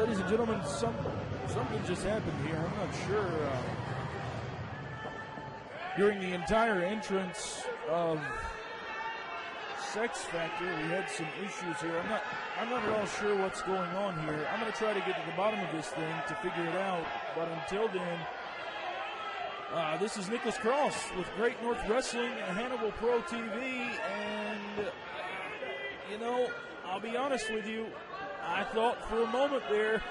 ladies and gentlemen, something just happened here. I'm not sure. During the entire entrance of Sex Factor, we had some issues here. I'm not at all sure what's going on here. I'm going to try to get to the bottom of this thing to figure it out. But until then, this is Nicholas Cross with Great North Wrestling and Hannibal Pro TV. And, you know, I'll be honest with you, I thought for a moment there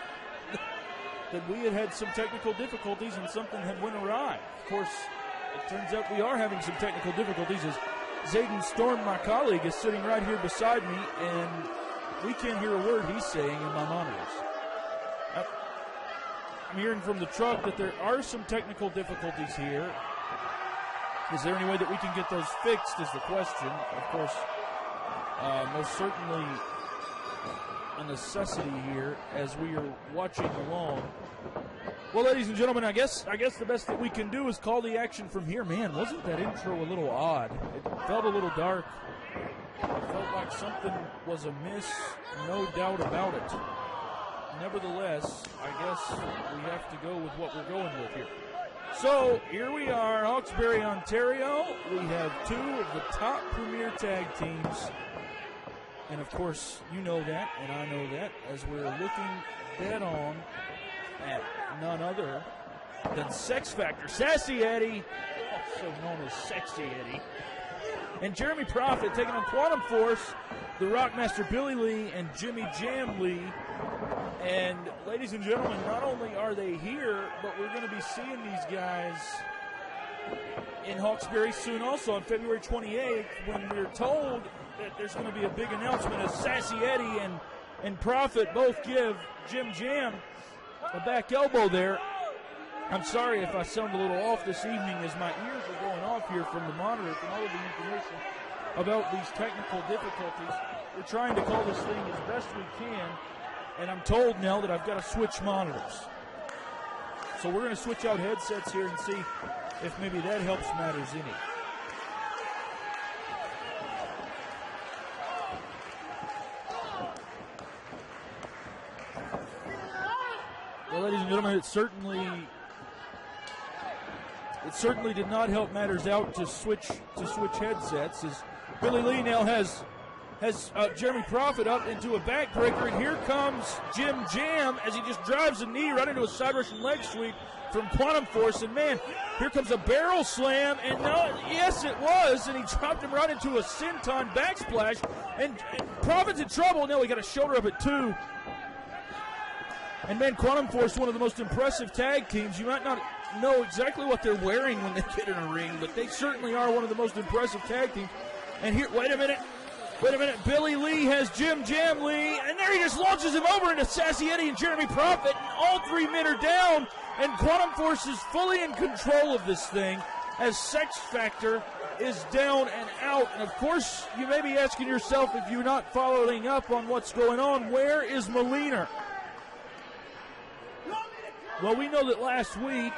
that we had some technical difficulties and something had went awry. Of course, it turns out we are having some technical difficulties as Zayden Storm, my colleague, is sitting right here beside me, and we can't hear a word he's saying in my monitors. I'm hearing from the truck that there are some technical difficulties here. Is there any way that we can get those fixed is the question. Of course, most certainly a necessity here as we are watching along. Well, ladies and gentlemen, I guess the best that we can do is call the action from here. Man, wasn't that intro a little odd? It felt a little dark. It felt like something was amiss, no doubt about it. Nevertheless, I guess we have to go with what we're going with here. So, here we are, Hawkesbury, Ontario. We have two of the top premier tag teams. And, of course, you know that, and I know that, as we're looking dead on at none other than Sex Factor, Sassy Eddy, also known as Sexy Eddy, and Jeremy Prophet taking on Quantum Force, the Rockmaster Billy Lee, and Jimmy Jam Lee. And, ladies and gentlemen, not only are they here, but we're going to be seeing these guys in Hawkesbury soon also on February 28th when we're told that there's going to be a big announcement as Sassy Eddy and Prophet both give Jim Jam a back elbow there. I'm sorry if I sound a little off this evening as my ears are going off here from the monitor from all of the information about these technical difficulties. We're trying to call this thing as best we can, and I'm told now that I've got to switch monitors. So we're going to switch out headsets here and see if maybe that helps matters any. Well, ladies and gentlemen, it certainly did not help matters out to switch headsets, as Billy Lee now has Jeremy Prophet up into a backbreaker, and here comes Jim Jam as he just drives a knee right into a side Russian leg sweep from Quantum Force, and man, here comes a barrel slam, and no, yes it was, and he dropped him right into a senton backsplash, and Prophet's in trouble. Now he got a shoulder up at 2. And man, Quantum Force, one of the most impressive tag teams. You might not know exactly what they're wearing when they get in a ring, but they certainly are one of the most impressive tag teams. And here, wait a minute, Billy Lee has Jim Jam Lee, and there he just launches him over into Sassy Eddy and Jeremy Prophet, and all three men are down, and Quantum Force is fully in control of this thing as Sex Factor is down and out. And of course, you may be asking yourself, if you're not following up on what's going on, where is Molina? Well, we know that last month,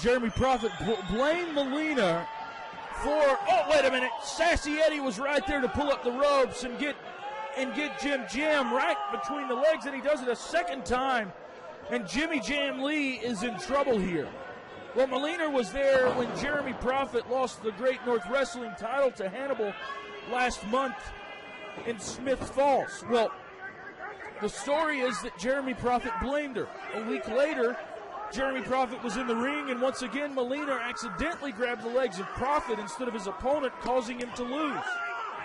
Jeremy Prophet blamed Molina for, oh, wait a minute, Sassy Eddy was right there to pull up the ropes and get Jim Jam right between the legs, and he does it a second time, and Jimmy Jam Lee is in trouble here. Well, Molina was there when Jeremy Prophet lost the Great North Wrestling title to Hannibal last month in Smith Falls. Well, the story is that Jeremy Prophet blamed her. A week later, Jeremy Prophet was in the ring, and once again, Molina accidentally grabbed the legs of Prophet instead of his opponent, causing him to lose.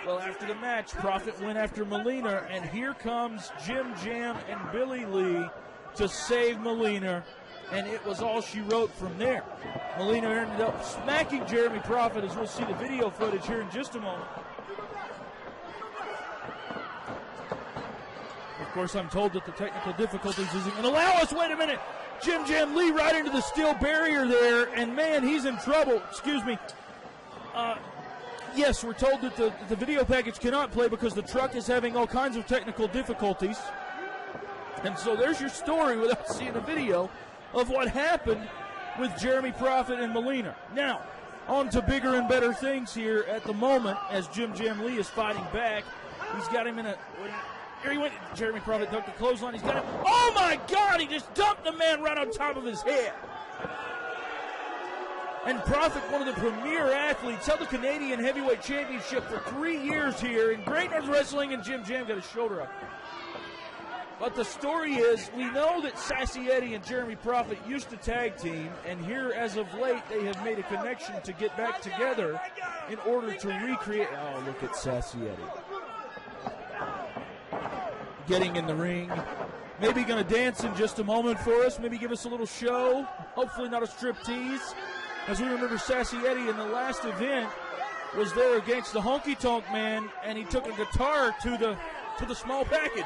Well, after the match, Prophet went after Molina, and here comes Jim Jam and Billy Lee to save Molina, and it was all she wrote from there. Molina ended up smacking Jeremy Prophet, as we'll see the video footage here in just a moment. Of course, I'm told that the technical difficulties isn't going to allow us. Wait a minute. Jim Jam Lee right into the steel barrier there, and man, he's in trouble. Excuse me. Yes, we're told that the video package cannot play because the truck is having all kinds of technical difficulties. And so there's your story without seeing a video of what happened with Jeremy Prophet and Molina. Now, on to bigger and better things here at the moment as Jim Jam Lee is fighting back. He's got him in a... Here he went. Jeremy Prophet ducked the clothesline. He's got it. Oh, my God. He just dumped the man right on top of his head. And Prophet, one of the premier athletes, held the Canadian Heavyweight Championship for 3 years here in Great North Wrestling, and Jim Jam got his shoulder up. But the story is, we know that Sassy Eddy and Jeremy Prophet used to tag team, and here as of late, they have made a connection to get back together in order to recreate. Oh, look at Sassy Eddy. Getting in the ring. Maybe going to dance in just a moment for us. Maybe give us a little show. Hopefully not a striptease. As we remember, Sassy Eddy in the last event was there against the Honky Tonk Man, and he took a guitar to the small package.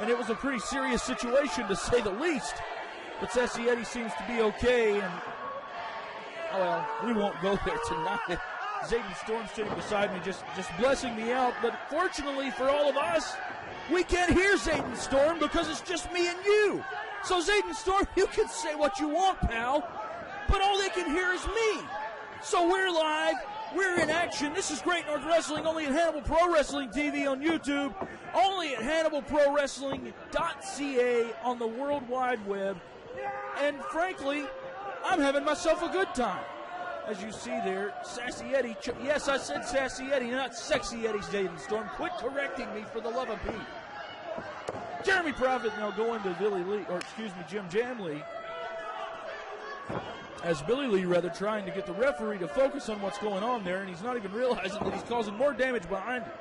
And it was a pretty serious situation, to say the least. But Sassy Eddy seems to be okay, and, oh, well, we won't go there tonight. Zayden Storm sitting beside me, just blessing me out. But fortunately for all of us, we can't hear Zayden Storm because it's just me and you. So Zayden Storm, you can say what you want, pal, but all they can hear is me. So we're live. We're in action. This is Great North Wrestling, only at Hannibal Pro Wrestling TV on YouTube, only at HannibalProWrestling.ca on the World Wide Web. And frankly, I'm having myself a good time. As you see there, Sassy Eddy. Yes, I said Sassy Eddy, not Sexy Eddy, Zayden Storm. Quit correcting me, for the love of Pete. Jeremy Prophet now going to Jim Jam Lee. As Billy Lee, trying to get the referee to focus on what's going on there, and he's not even realizing that he's causing more damage behind him.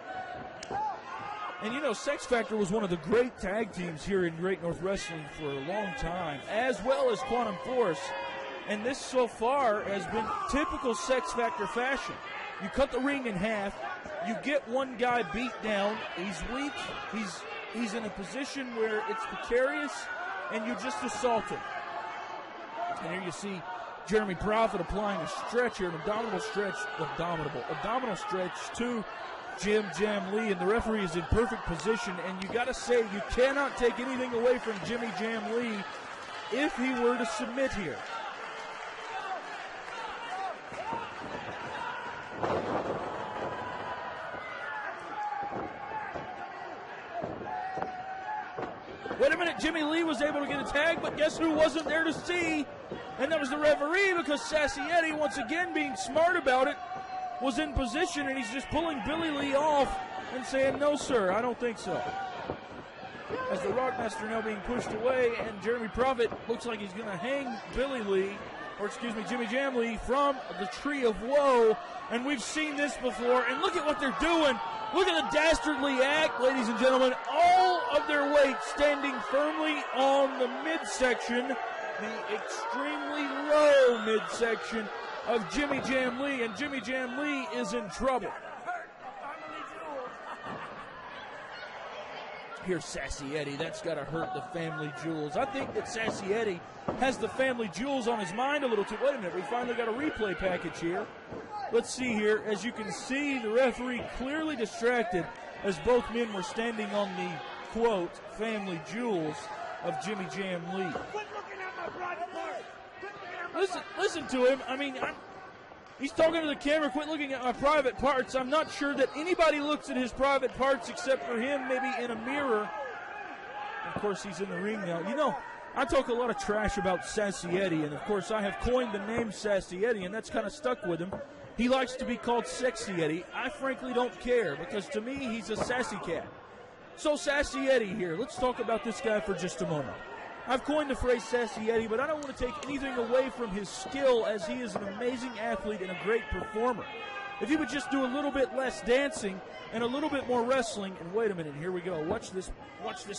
And you know, Sex Factor was one of the great tag teams here in Great North Wrestling for a long time, as well as Quantum Force. And this so far has been typical Sex Factor fashion. You cut the ring in half, you get one guy beat down, he's weak, he's in a position where it's precarious, and you just assault him. And here you see Jeremy Prophet applying a stretch here, an abdominal stretch to Jim Jam Lee, and the referee is in perfect position. And you got to say, you cannot take anything away from Jimmy Jam Lee if he were to submit here. Wait a minute, Jimmy Lee was able to get a tag, but guess who wasn't there to see? And that was the referee, because Sassy Eddy, once again being smart about it, was in position, and he's just pulling Billy Lee off and saying, no, sir, I don't think so. As the Rockmaster now being pushed away, and Jeremy Prophet looks like he's going to hang Jimmy Jam Lee from the Tree of Woe. And we've seen this before, and look at what they're doing. Look at the dastardly act, ladies and gentlemen. All of their weight standing firmly on the midsection, the extremely low midsection of Jimmy Jam Lee, and Jimmy Jam Lee is in trouble. Here's Sassy Eddy. That's got to hurt the family jewels. I think that Sassy Eddy has the family jewels on his mind a little too. Wait a minute, we finally got a replay package here. Let's see here. As you can see, the referee clearly distracted as both men were standing on the, quote, family jewels of Jimmy Jam Lee. Listen to him. I mean, he's talking to the camera, quit looking at my private parts. I'm not sure that anybody looks at his private parts except for him, maybe in a mirror. Of course, he's in the ring now. You know, I talk a lot of trash about Sassy Eddy, and of course I have coined the name Sassy Eddy, and that's kind of stuck with him. He likes to be called Sexy Eddy. I frankly don't care, because to me, he's a sassy cat. So Sassy Eddy here. Let's talk about this guy for just a moment. I've coined the phrase Sassy Eddy, but I don't want to take anything away from his skill, as he is an amazing athlete and a great performer. If he would just do a little bit less dancing and a little bit more wrestling, and wait a minute, here we go. Watch this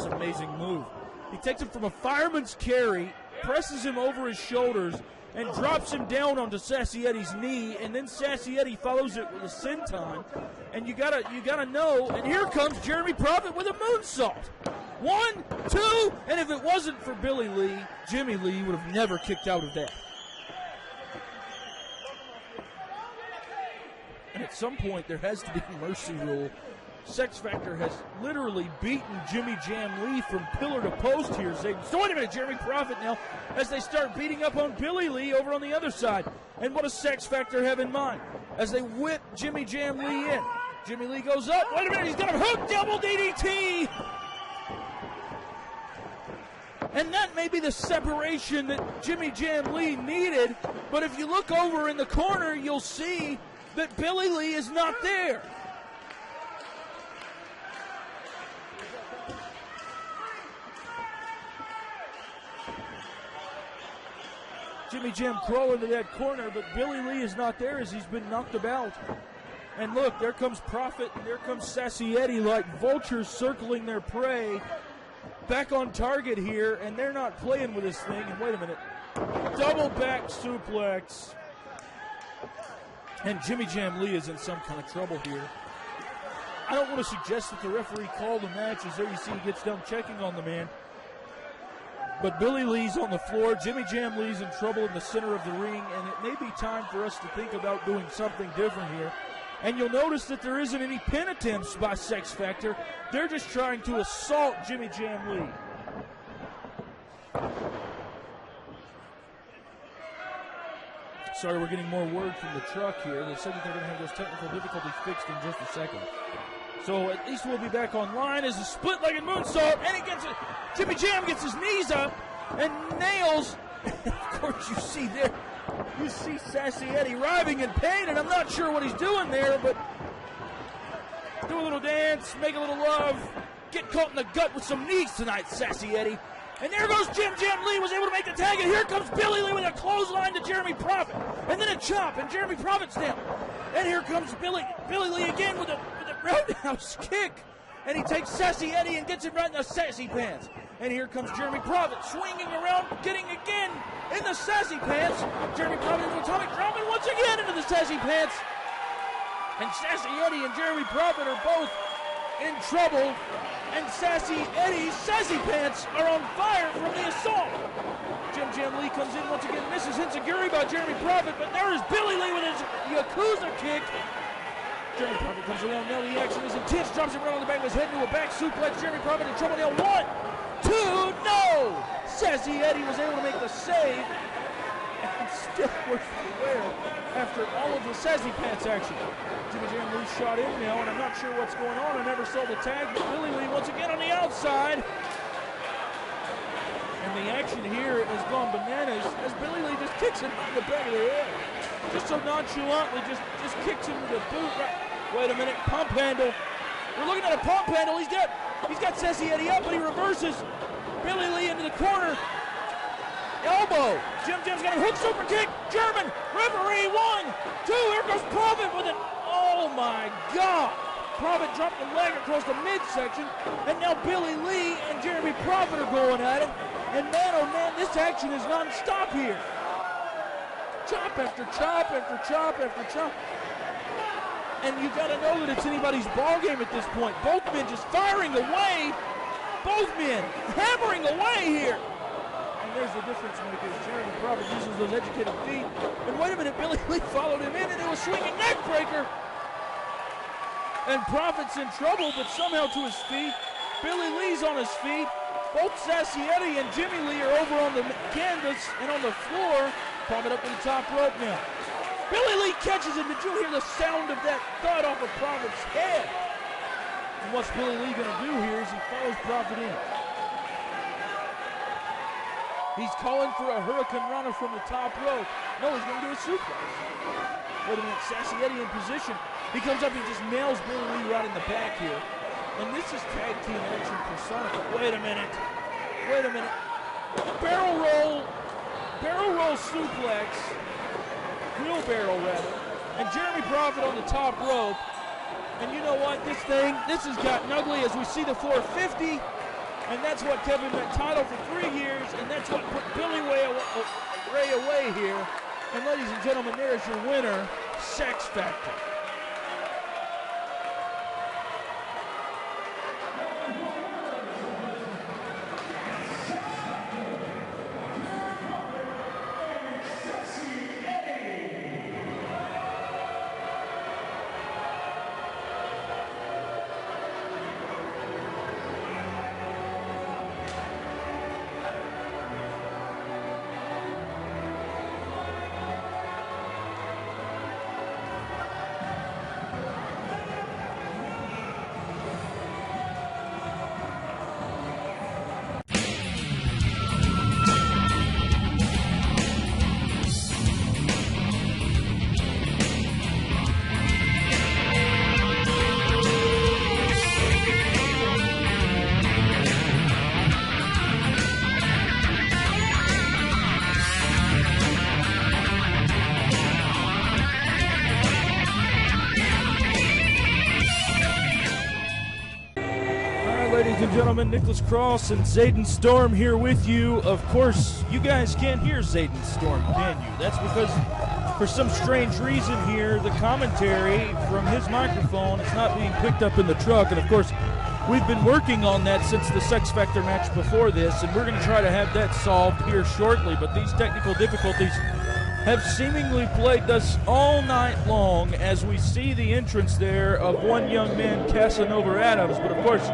amazing move. He takes him from a fireman's carry, presses him over his shoulders, and drops him down onto Sassy Eddy's knee, and then Sassy Eddy follows it with a senton. And you gotta know, and here comes Jeremy Prophet with a moonsault. 1, 2, and if it wasn't for Billy Lee, Jimmy Lee would have never kicked out of that. And at some point, there has to be a mercy rule. Sex Factor has literally beaten Jimmy Jam Lee from pillar to post here. So wait a minute, Jeremy Prophet now, as they start beating up on Billy Lee over on the other side. And what does Sex Factor have in mind? As they whip Jimmy Jam Lee in. Jimmy Lee goes up. Wait a minute, he's got a hook, double DDT. And that may be the separation that Jimmy Jam Lee needed, but if you look over in the corner, you'll see that Billy Lee is not there. Jimmy Jam crawling to that corner, but Billy Lee is not there as he's been knocked about. And look, there comes Prophet, and there comes Sassy Eddy like vultures circling their prey. Back on target here, and they're not playing with this thing. And wait a minute. Double back suplex. And Jimmy Jam Lee is in some kind of trouble here. I don't want to suggest that the referee called the match, as there you see he gets done checking on the man. But Billy Lee's on the floor. Jimmy Jam Lee's in trouble in the center of the ring, and it may be time for us to think about doing something different here. And you'll notice that there isn't any pin attempts by Sex Factor. They're just trying to assault Jimmy Jam Lee. Sorry, we're getting more word from the truck here. They said that they're going to have those technical difficulties fixed in just a second. So at least we'll be back online as a split-legged moonsault, and he gets it. Jimmy Jam gets his knees up and nails. Of course, you see there, you see Sassy Eddy writhing in pain, and I'm not sure what he's doing there, but do a little dance, make a little love, get caught in the gut with some knees tonight, Sassy Eddy. And there goes Jim Jam Lee, was able to make the tag, and here comes Billy Lee with a clothesline to Jeremy Prophet, and then a chop, and Jeremy Prophet's down. And here comes Billy Lee again with a roundhouse kick, and he takes Sassy Eddy and gets him right in the sassy pants. And here comes Jeremy Prophet swinging around, getting again in the sassy pants. Jeremy Prophet into atomic drop, and once again into the sassy pants. And Sassy Eddy and Jeremy Prophet are both in trouble, and Sassy Eddy's sassy pants are on fire from the assault. Jim Jam Lee comes in once again, misses Hinzaguri by Jeremy Prophet, but there is Billy Lee with his Yakuza kick. Jeremy Prophet comes around now, the action is intense, drops him right on the back of his head into a back suplex. Jeremy Prophet in trouble now, 1, 2, no! Sassy Eddy was able to make the save, and still worse for wear after all of the sassy pants action. Jimmy Jam Lee shot in now, and I'm not sure what's going on. I never saw the tag, but Billy Lee once again on the outside. And the action here has gone bananas as Billy Lee just kicks him on the back of the head. Just so nonchalantly, just kicks him with a boot. Wait a minute, pump handle. We're looking at a pump handle. He's got Sassy Eddy up, but he reverses. Billy Lee into the corner. Elbow. Jim Jam's got a hook super kick. German. Referee 1, 2. Here goes Prophet with it. Oh my God. Prophet dropped the leg across the midsection, and now Billy Lee and Jeremy Prophet are going at it. And man, oh man, this action is non-stop here. Chop after chop after chop after chop. And you got to know that it's anybody's ball game at this point. Both men just firing away. Both men hammering away here. And there's the difference makers. Jeremy Prophet uses those educated feet. And wait a minute, Billy Lee followed him in, and it was swinging neck breaker. And Prophet's in trouble, but somehow to his feet. Billy Lee's on his feet. Both Sassy Eddy and Jimmy Lee are over on the canvas and on the floor. Prophet up to the top rope now. Billy Lee catches him. Did you hear the sound of that thud off of Prophet's head? And what's Billy Lee going to do here is he follows Prophet in. He's calling for a Hurricane Rana from the top rope. No, he's going to do a suplex. Wait a minute, Sassy Eddy in position. He comes up, he just nails Billy Lee right in the back here. And this is tag team action personified. Wait a minute. Barrel roll suplex. Wheelbarrow rather. And Jeremy Prophet on the top rope. And you know what, this has gotten ugly as we see the 450. And that's what kept him that title for 3 years. And that's what put Billy Ray away here. And ladies and gentlemen, there's your winner, Sex Factor. ladies and gentlemen. Nicholas Cross and Zayden Storm here with you. Of course, you guys can't hear Zayden Storm, can you? That's because for some strange reason here, the commentary from his microphone is not being picked up in the truck. And of course, we've been working on that since the Sex Factor match before this, and we're going to try to have that solved here shortly. But these technical difficulties have seemingly plagued us all night long as we see the entrance there of one young man, Casanova Adams. But of course,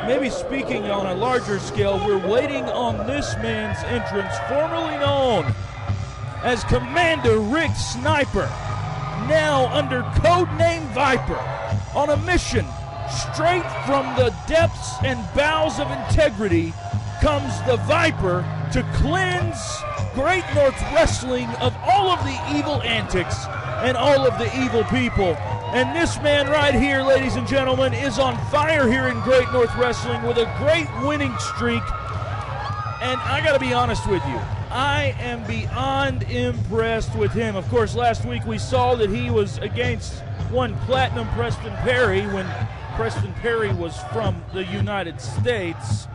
maybe speaking on a larger scale, we're waiting on this man's entrance, formerly known as Commander Rick Sniper, now under codename Viper, on a mission straight from the depths and bowels of integrity comes the Viper to cleanse Great North Wrestling of all of the evil antics and all of the evil people. And this man right here, ladies and gentlemen, is on fire here in Great North Wrestling with a great winning streak. And I got to be honest with you, I am beyond impressed with him. Of course, last week we saw that he was against one Platinum Preston Perry when Preston Perry was from the United States.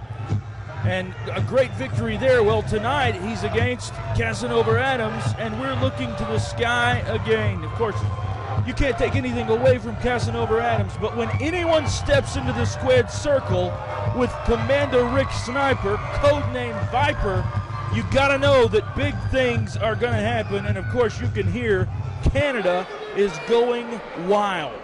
And a great victory there. Well, tonight he's against Casanova Adams, and we're looking to the sky again. Of course, you can't take anything away from Casanova Adams, but when anyone steps into the squared circle with Commander Rick Sniper, codename Viper, you gotta know that big things are gonna happen. And of course, you can hear Canada is going wild.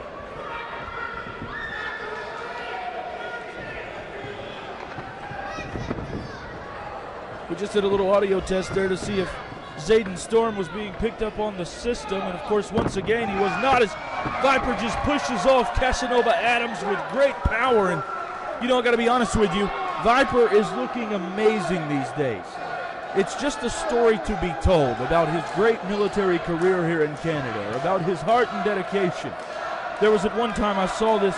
We just did a little audio test there to see if Zayden Storm was being picked up on the system, and of course, once again, he was not, as Viper just pushes off Casanova Adams with great power. And you know, I gotta be honest with you, Viper is looking amazing these days. It's just a story to be told about his great military career here in Canada, about his heart and dedication. There was at one time I saw this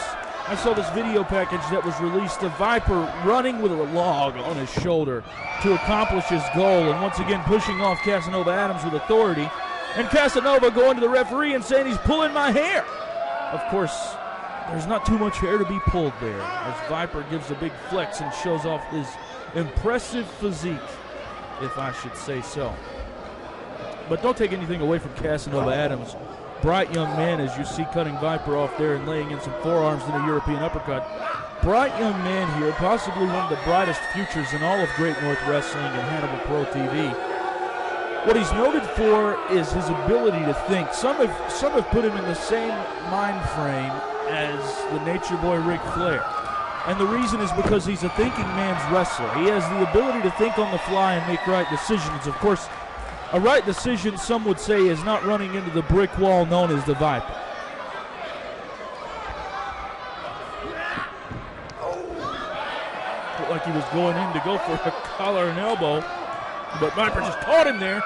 video package that was released of Viper running with a log on his shoulder to accomplish his goal, and once again pushing off Casanova Adams with authority, and Casanova going to the referee and saying he's pulling my hair. Of course, there's not too much hair to be pulled there, as Viper gives a big flex and shows off his impressive physique, if I should say so. But don't take anything away from Casanova Adams. Bright young man, as you see, cutting Viper off there and laying in some forearms in a European uppercut. Bright young man here, possibly one of the brightest futures in all of Great North Wrestling and Hannibal Pro TV. What he's noted for is his ability to think. Some have put him in the same mind frame as the Nature Boy Ric Flair. And the reason is because he's a thinking man's wrestler. He has the ability to think on the fly and make right decisions. Of course, a right decision, some would say, is not running into the brick wall known as the Viper. Looked like he was going in to go for a collar and elbow, but Viper just caught him there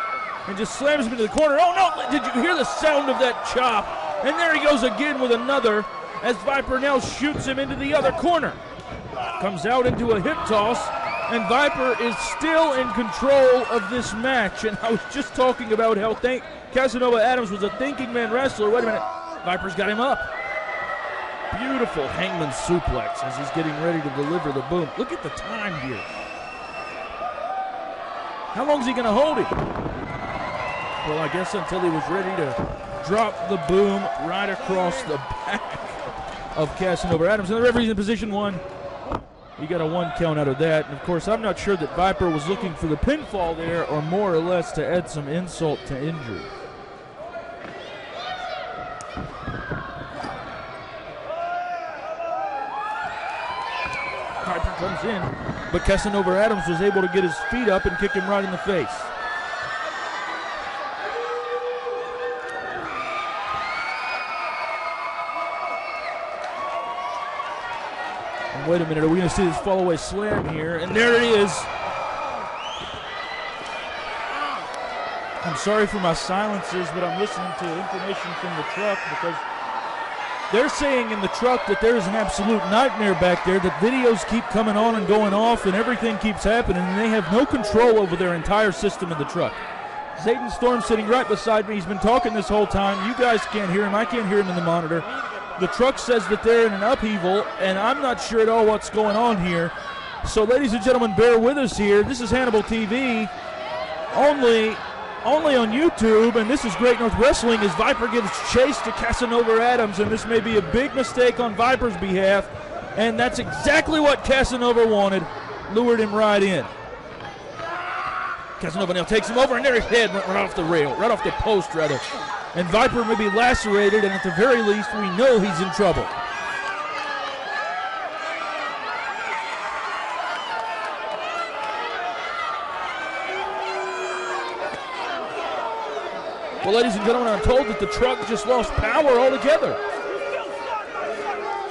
and just slams him into the corner. Oh no, did you hear the sound of that chop? And there he goes again with another, as Viper now shoots him into the other corner. Comes out into a hip toss, and Viper is still in control of this match. And I was just talking about how Casanova Adams was a thinking man wrestler. Wait a minute, Viper's got him up. Beautiful hangman suplex as he's getting ready to deliver the boom. Look at the time here. How long is he going to hold him? Well, I guess until he was ready to drop the boom right across the back of Casanova Adams. And the referee's in position one. You got a 1 count out of that. And of course, I'm not sure that Viper was looking for the pinfall there, or more or less to add some insult to injury. Viper comes in, but Casanova Adams was able to get his feet up and kick him right in the face. Wait a minute, are we going to see this fall-away slam here? And there it is. I'm sorry for my silences, but I'm listening to information from the truck because they're saying in the truck that there is an absolute nightmare back there, that videos keep coming on and going off and everything keeps happening, and they have no control over their entire system in the truck. Zayden Storm sitting right beside me. He's been talking this whole time. You guys can't hear him. I can't hear him in the monitor. The truck says that they're in an upheaval, and I'm not sure at all what's going on here. So, ladies and gentlemen, bear with us here. This is Hannibal TV, only on YouTube, and this is Great North Wrestling as Viper gives chase to Casanova Adams, and this may be a big mistake on Viper's behalf, and that's exactly what Casanova wanted. Lured him right in. Casanova now takes him over, and there his head went right off the rail, right off the post, rather. And Viper may be lacerated, and at the very least, we know he's in trouble. Well, ladies and gentlemen, I'm told that the truck just lost power altogether.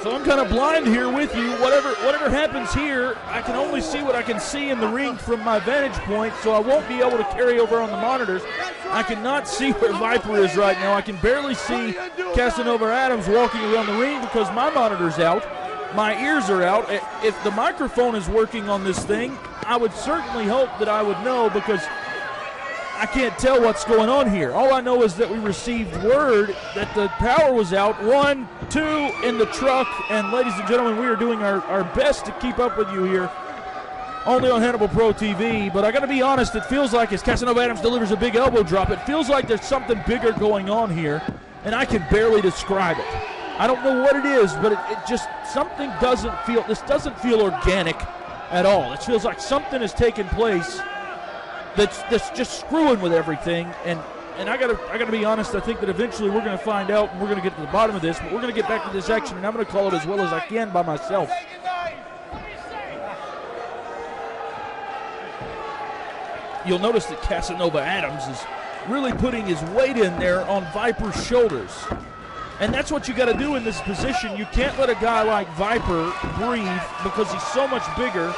So I'm kind of blind here with you. Whatever happens here, I can only see what I can see in the ring from my vantage point, so I won't be able to carry over on the monitors. I cannot see where Viper is right now. I can barely see Casanova Adams walking around the ring because my monitor's out. My ears are out. If the microphone is working on this thing, I would certainly hope that I would know, because I can't tell what's going on here. All I know is that we received word that the power was out. 1, 2 in the truck. And ladies and gentlemen, we are doing our best to keep up with you here, only on Hannibal Pro TV. But I got to be honest, it feels like as Casanova Adams delivers a big elbow drop, it feels like there's something bigger going on here, and I can barely describe it. I don't know what it is, but it just, something doesn't feel, this doesn't feel organic at all. It feels like something has taken place that's just screwing with everything, and I gotta be honest. I think that eventually we're gonna find out, and we're gonna get to the bottom of this. But we're gonna get back to this action, and I'm gonna call it as well as I can by myself. You'll notice that Casanova Adams is really putting his weight in there on Viper's shoulders, and that's what you got to do in this position. You can't let a guy like Viper breathe because he's so much bigger.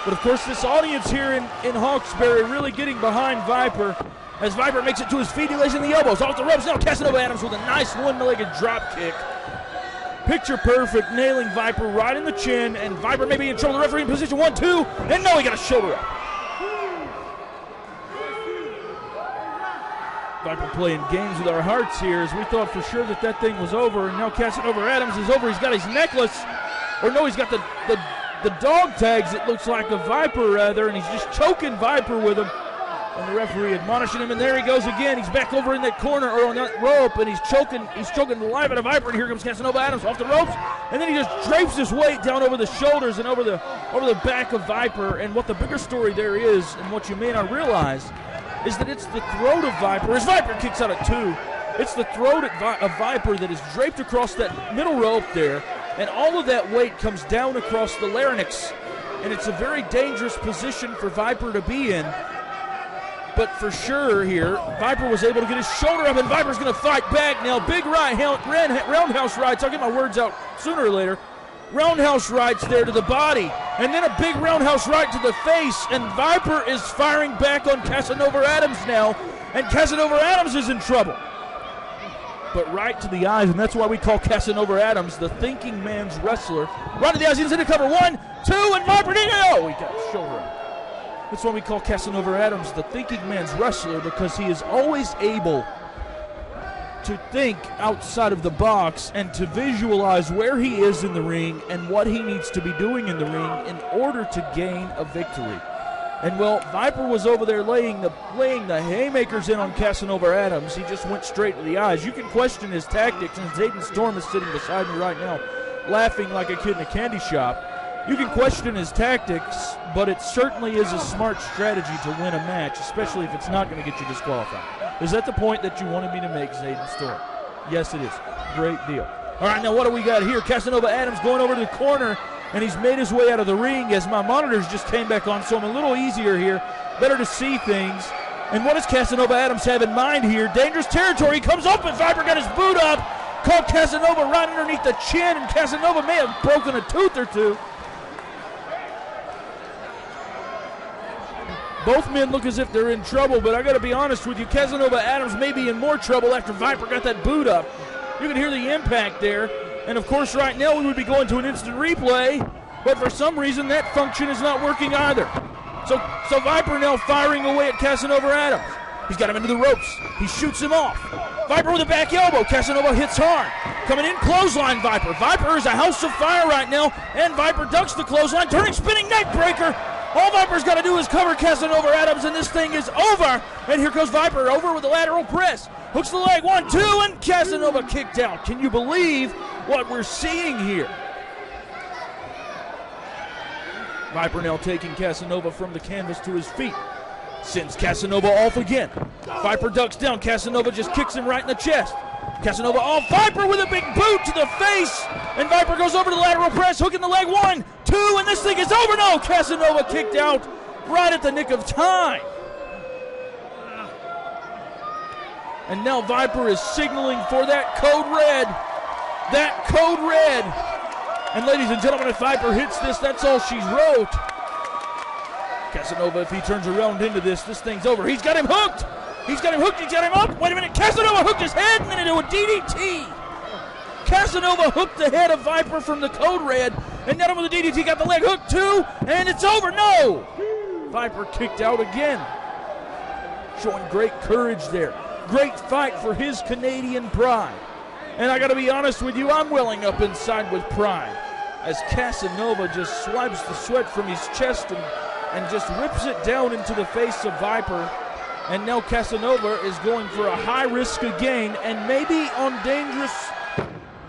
But, of course, this audience here in Hawkesbury really getting behind Viper. As Viper makes it to his feet, he lays in the elbows. Off the ropes now, Casanova Adams with a nice one-legged drop kick. Picture perfect, nailing Viper right in the chin. And Viper may be in trouble. The referee in position 1, 2. And no, he got a shoulder up. Viper playing games with our hearts here, as we thought for sure that thing was over. And now Casanova Adams is over. He's got his necklace. Or no, he's got the dog tags, it looks like, a Viper rather, and he's just choking Viper with him. And the referee admonishing him, and there he goes again. He's back over in that corner, or on that rope, and he's choking the life out of Viper, and here comes Casanova Adams off the ropes, and then he just drapes his weight down over the shoulders and over the back of Viper. And what the bigger story there is, and what you may not realize, is that it's the throat of Viper, as Viper kicks out at 2. It's the throat of Viper that is draped across that middle rope there. And all of that weight comes down across the larynx. And it's a very dangerous position for Viper to be in. But for sure here, Viper was able to get his shoulder up, and Viper's going to fight back now. Big roundhouse rights. I'll get my words out sooner or later. Roundhouse rights there to the body. And then a big roundhouse right to the face. And Viper is firing back on Casanova Adams now. And Casanova Adams is in trouble. But right to the eyes, and that's why we call Casanova Adams the thinking man's wrestler. Right to the eyes, he's in the cover. 1, 2, and Viper, oh, he got his shoulder up. That's why we call Casanova Adams the thinking man's wrestler, because he is always able to think outside of the box and to visualize where he is in the ring and what he needs to be doing in the ring in order to gain a victory. And, well, Viper was over there laying the haymakers in on Casanova Adams. He just went straight to the eyes. You can question his tactics, and Zayden Storm is sitting beside me right now, laughing like a kid in a candy shop. You can question his tactics, but it certainly is a smart strategy to win a match, especially if it's not going to get you disqualified. Is that the point that you wanted me to make, Zayden Storm? Yes, it is. Great deal. All right, now what do we got here? Casanova Adams going over to the corner, and he's made his way out of the ring as my monitors just came back on, so I'm a little easier here, better to see things. And what does Casanova Adams have in mind here? Dangerous territory. He comes up, and Viper got his boot up, caught Casanova right underneath the chin, and Casanova may have broken a tooth or two. Both men look as if they're in trouble, but I got to be honest with you, Casanova Adams may be in more trouble after Viper got that boot up. You can hear the impact there. And, of course, right now we would be going to an instant replay, but for some reason that function is not working either. So Viper now firing away at Casanova Adams. He's got him into the ropes. He shoots him off. Viper with a back elbow. Casanova hits hard. Coming in, clothesline Viper. Viper is a house of fire right now, and Viper ducks the clothesline, turning, spinning neck breaker. All Viper's got to do is cover Casanova Adams, and this thing is over. And here goes Viper over with a lateral press. Hooks the leg, 1, 2, and Casanova kicked out. Can you believe what we're seeing here? Viper now taking Casanova from the canvas to his feet. Sends Casanova off again. Viper ducks down. Casanova just kicks him right in the chest. Casanova off. Viper with a big boot to the face. And Viper goes over to the lateral press, hooking the leg, 1, 2, and this thing is over. No, Casanova kicked out right at the nick of time. And now Viper is signaling for that code red. That code red. And ladies and gentlemen, if Viper hits this, that's all she wrote. Casanova, if he turns around into this thing's over. He's got him hooked. He's got him hooked. He's got him up. Wait a minute. Casanova hooked his head and then into a DDT. Casanova hooked the head of Viper from the code red. And then with the DDT, got the leg hooked too. And it's over. No. Viper kicked out again. Showing great courage there. Great fight for his Canadian pride. And I got to be honest with you, I'm welling up inside with pride as Casanova just swipes the sweat from his chest and just whips it down into the face of Viper. And now Casanova is going for a high risk again, and maybe on dangerous.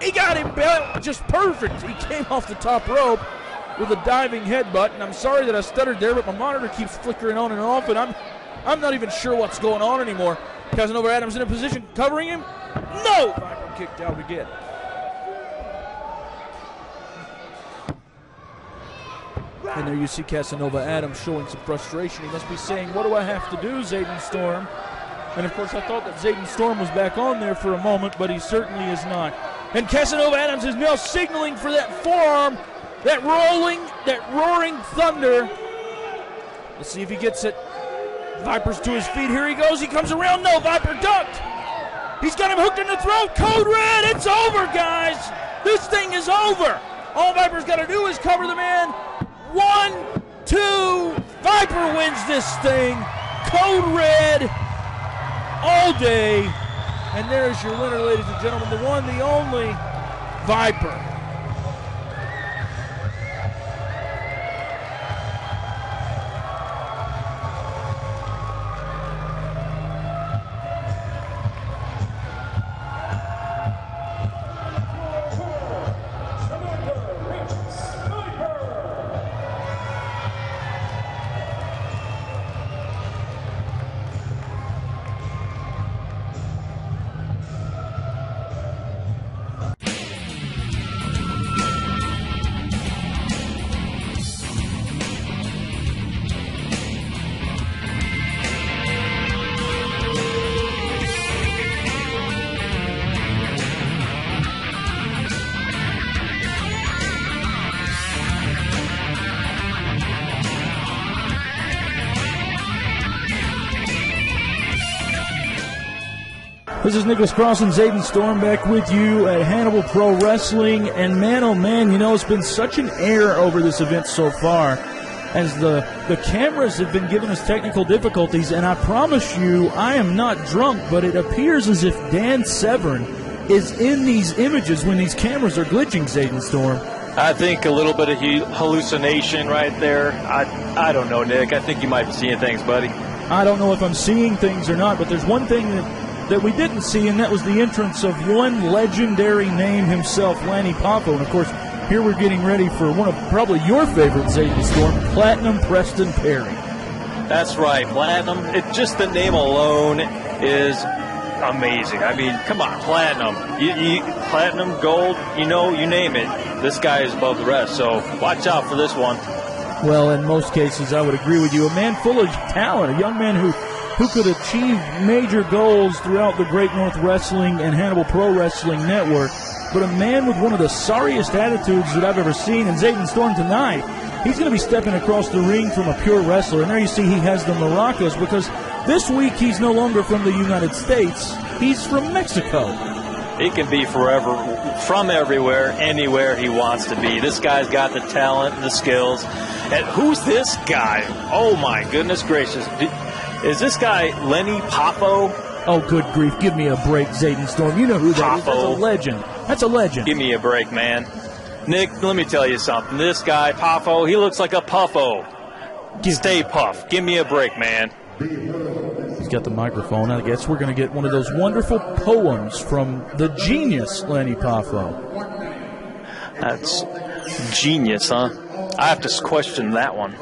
He got him just perfect. He came off the top rope with a diving headbutt, and I'm sorry that I stuttered there, but my monitor keeps flickering on and off, and I'm not even sure what's going on anymore. Casanova Adams in a position, covering him. No! Viper kicked out again. And there you see Casanova Adams showing some frustration. He must be saying, what do I have to do, Zayden Storm? And of course I thought that Zayden Storm was back on there for a moment, but he certainly is not. And Casanova Adams is now signaling for that forearm, that roaring thunder. Let's see if he gets it. Viper's to his feet. Here he goes. He comes around. No, Viper ducked. He's got him hooked in the throat. Code red. It's over, guys. This thing is over. All Viper's got to do is cover the man. 1, 2. Viper wins this thing. Code red all day. And there's your winner, ladies and gentlemen. The one, the only Viper. This is Nicholas Cross and Zayden Storm back with you at Hannibal Pro Wrestling. And man, oh man, you know, it's been such an air over this event so far as the cameras have been giving us technical difficulties. And I promise you, I am not drunk, but it appears as if Dan Severn is in these images when these cameras are glitching, Zayden Storm. I think a little bit of hallucination right there. I don't know, Nick. I think you might be seeing things, buddy. I don't know if I'm seeing things or not, but there's one thing that we didn't see, and that was the entrance of one legendary name himself, Lanny Poffo. And, of course, here we're getting ready for one of probably your favorites, Zayden Storm, Platinum Preston Perry. That's right, Platinum. Just the name alone is amazing. I mean, come on, Platinum. Platinum, gold, you name it. This guy is above the rest, so watch out for this one. Well, in most cases, I would agree with you. A man full of talent, a young man who could achieve major goals throughout the Great North Wrestling and Hannibal Pro Wrestling Network, but a man with one of the sorriest attitudes that I've ever seen. And Zayden Storm tonight, he's going to be stepping across the ring from a pure wrestler. And there you see he has the maracas, because this week he's no longer from the United States. He's from Mexico. He can be forever, from everywhere, anywhere he wants to be. This guy's got the talent and the skills. And who's this guy? Oh, my goodness gracious. Is this guy Lanny Poffo? Oh, good grief. Give me a break, Zayden Storm. You know who that is. That's a Poffo. legend. That's a legend. Give me a break, man. Nick, let me tell you something. This guy, Poffo, he looks like a puffo. Stay puff. Give me a break, man. He's got the microphone. I guess we're going to get one of those wonderful poems from the genius Lanny Poffo. That's genius, huh? I have to question that one.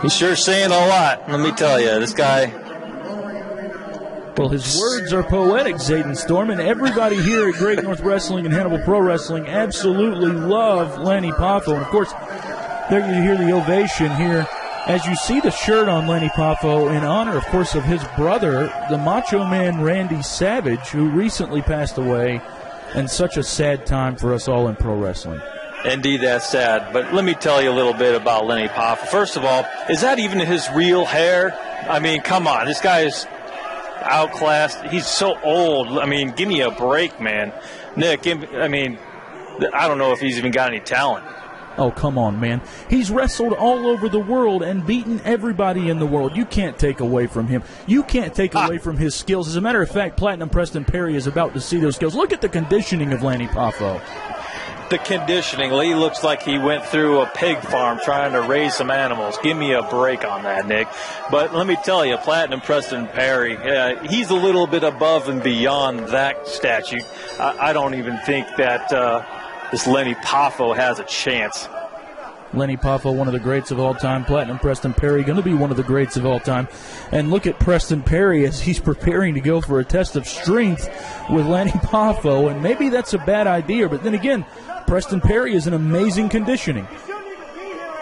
He's sure saying a lot, let me tell you. This guy... Well, his words are poetic, Zayden Storm, and everybody here at Great North Wrestling and Hannibal Pro Wrestling absolutely love Lanny Poffo. And, of course, there you hear the ovation here as you see the shirt on Lanny Poffo in honor, of course, of his brother, the Macho Man Randy Savage, who recently passed away, and such a sad time for us all in pro wrestling. Indeed, that's sad. But let me tell you a little bit about Lanny Poffo. First of all, is that even his real hair? I mean, come on. This guy is outclassed. He's so old. I mean, give me a break, man. Nick, I mean, I don't know if he's even got any talent. Oh, come on, man. He's wrestled all over the world and beaten everybody in the world. You can't take away from him. You can't take away from his skills. As a matter of fact, Platinum Preston Perry is about to see those skills. Look at the conditioning of Lanny Poffo. The conditioning. Lee looks like he went through a pig farm trying to raise some animals. Give me a break on that, Nick. But let me tell you, Platinum Preston Perry, he's a little bit above and beyond that statute. I don't even think that this Lanny Poffo has a chance. Lanny Poffo, one of the greats of all time. Platinum Preston Perry, going to be one of the greats of all time. And look at Preston Perry as he's preparing to go for a test of strength with Lanny Poffo. And maybe that's a bad idea, but then again, Preston Perry is in amazing conditioning.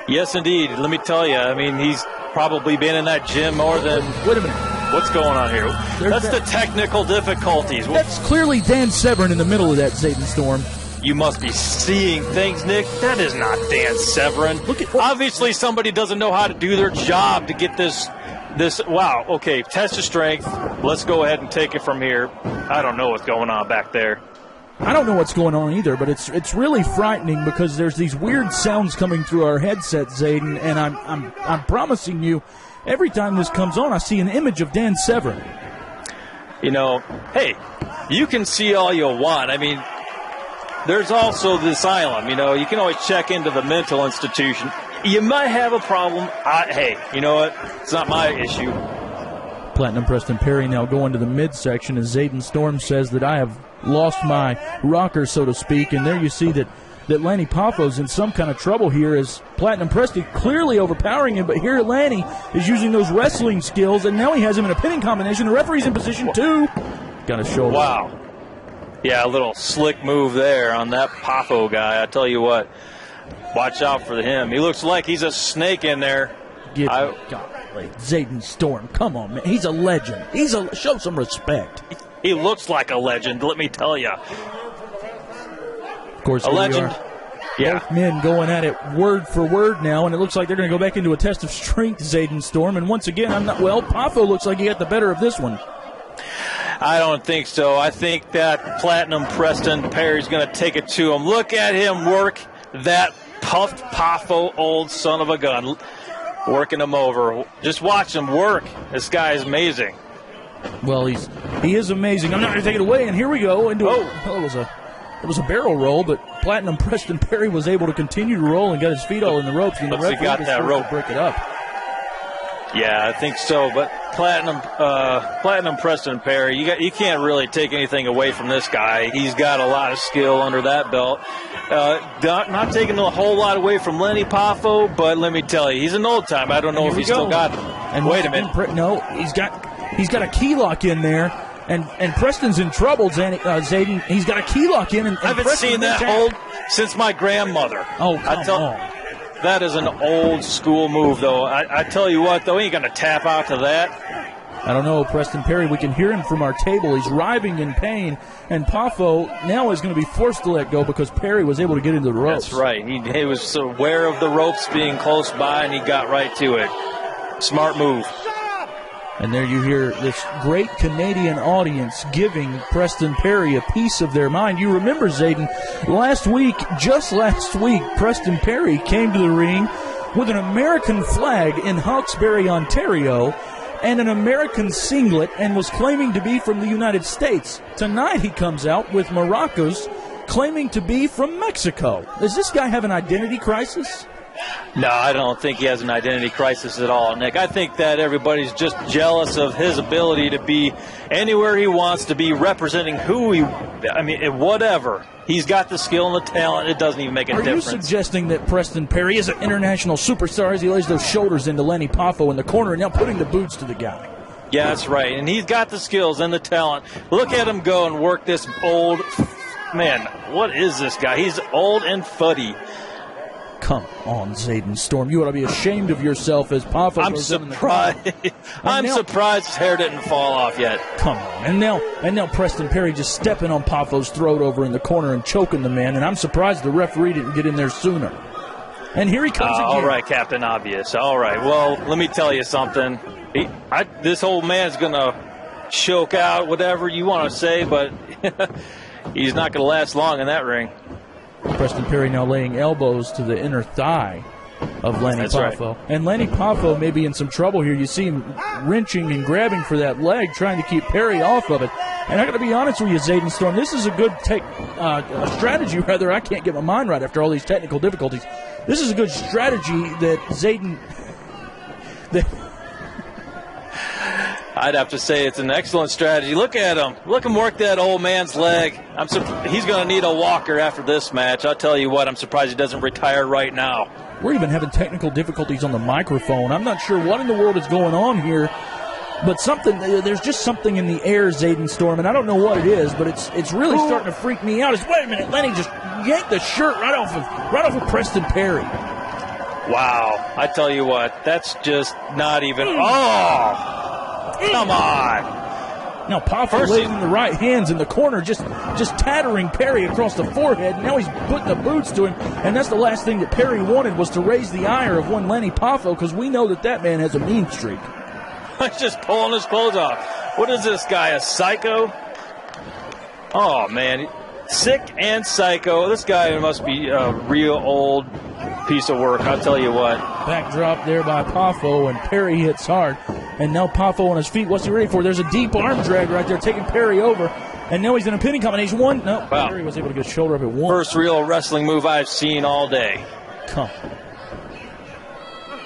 Yes, indeed. Let me tell you, I mean, he's probably been in that gym more than... Wait a minute. What's going on here? That's the technical difficulties. That's clearly Dan Severn in the middle of that, Zayden Storm. You must be seeing things, Nick. That is not Dan Severn. Obviously, somebody doesn't know how to do their job to get this. Wow, okay, test of strength. Let's go ahead and take it from here. I don't know what's going on back there. I don't know what's going on either, but it's really frightening because there's these weird sounds coming through our headset, Zayden, and I'm promising you, every time this comes on, I see an image of Dan Severn. You know, hey, you can see all you want. I mean, there's also the asylum. You know, you can always check into the mental institution. You might have a problem. Hey, you know what? It's not my issue. Platinum Preston Perry now going to the midsection as Zayden Storm says that I have lost my rocker, so to speak. And there you see that Lanny Poffo's in some kind of trouble here as Platinum Preston clearly overpowering him. But here Lanny is using those wrestling skills, and now he has him in a pinning combination. The referee's in position 2. Got a shoulder. Wow. Yeah, a little slick move there on that Poffo guy. I tell you what, watch out for him. He looks like he's a snake in there. Zayden Storm, come on, man. He's a legend. Show some respect. He looks like a legend, let me tell you. Of course, a legend. Yeah. Both men going at it word for word now, and it looks like they're going to go back into a test of strength, Zayden Storm. And once again, Poffo looks like he got the better of this one. I don't think so. I think that Platinum Preston Perry's going to take it to him. Look at him work that puffed Poffo old son of a gun. Working him over. Just watch him work. This guy is amazing. Well, he is amazing. I'm not going to take it away, and here we go. It was a barrel roll, but Platinum Preston Perry was able to continue to roll and got his feet all in the ropes. And the referee got that rope. To break it up. Yeah, I think so. But Platinum Preston Perry, you can't really take anything away from this guy. He's got a lot of skill under that belt. Not taking a whole lot away from Lanny Poffo, but let me tell you, he's an old time. I don't know if he's still got it. And wait a minute. No, he's got a key lock in there, and Preston's in trouble. Zayden, he's got a key lock in. And I haven't seen that hold since my grandmother. Oh, come on. That is an old school move, though. I tell you what, though, he ain't going to tap out to that. I don't know, Preston Perry. We can hear him from our table. He's writhing in pain, and Poffo now is going to be forced to let go because Perry was able to get into the ropes. That's right. He was aware of the ropes being close by, and he got right to it. Smart move. And there you hear this great Canadian audience giving Preston Perry a piece of their mind. You remember, Zayden, just last week, Preston Perry came to the ring with an American flag in Hawkesbury, Ontario, and an American singlet, and was claiming to be from the United States. Tonight he comes out with maracas claiming to be from Mexico. Does this guy have an identity crisis? No, I don't think he has an identity crisis at all, Nick. I think that everybody's just jealous of his ability to be anywhere he wants to be, representing whatever. He's got the skill and the talent. It doesn't even make a difference. Are you suggesting that Preston Perry is an international superstar as he lays those shoulders into Lanny Poffo in the corner and now putting the boots to the guy? Yeah, that's right. And he's got the skills and the talent. Look at him go and work this old man. What is this guy? He's old and fuddy. Come on, Zayden Storm. You ought to be ashamed of yourself as Poffo goes in the crowd. I'm surprised his hair didn't fall off yet. Come on. And now Preston Perry just stepping on Poffo's throat over in the corner and choking the man, and I'm surprised the referee didn't get in there sooner. And here he comes again. All right, Captain Obvious. All right. Well, let me tell you something. This old man's going to choke out whatever you want to say, but he's not going to last long in that ring. Preston Perry now laying elbows to the inner thigh of Lanny Poffo. Right. And Lanny Poffo may be in some trouble here. You see him wrenching and grabbing for that leg, trying to keep Perry off of it. And I got to be honest with you, Zayden Storm, this is a good strategy. Rather, I can't get my mind right after all these technical difficulties. This is a good strategy that Zayden... I'd have to say it's an excellent strategy. Look at him. Look him work that old man's leg. He's going to need a walker after this match. I'll tell you what, I'm surprised he doesn't retire right now. We're even having technical difficulties on the microphone. I'm not sure what in the world is going on here, but there's just something in the air, Zayden Storm, and I don't know what it is, but it's really starting to freak me out. Wait a minute, Lanny just yanked the shirt right off of Preston Perry. Wow. I tell you what, that's just not even... Oh! Come on. Now Poffo laying the right hands in the corner, just tattering Perry across the forehead. Now he's putting the boots to him, and that's the last thing that Perry wanted, was to raise the ire of one Lanny Poffo, because we know that man has a mean streak. He's just pulling his clothes off. What is this guy, a psycho? Oh, man. Sick and psycho. This guy must be a real old piece of work, I'll tell you what. Backdrop there by Poffo, and Perry hits hard. And now Poffo on his feet. What's he ready for? There's a deep arm drag right there, taking Perry over. And now he's in a pinning combination. Wow. Perry was able to get shoulder up at one. First real wrestling move I've seen all day. Come.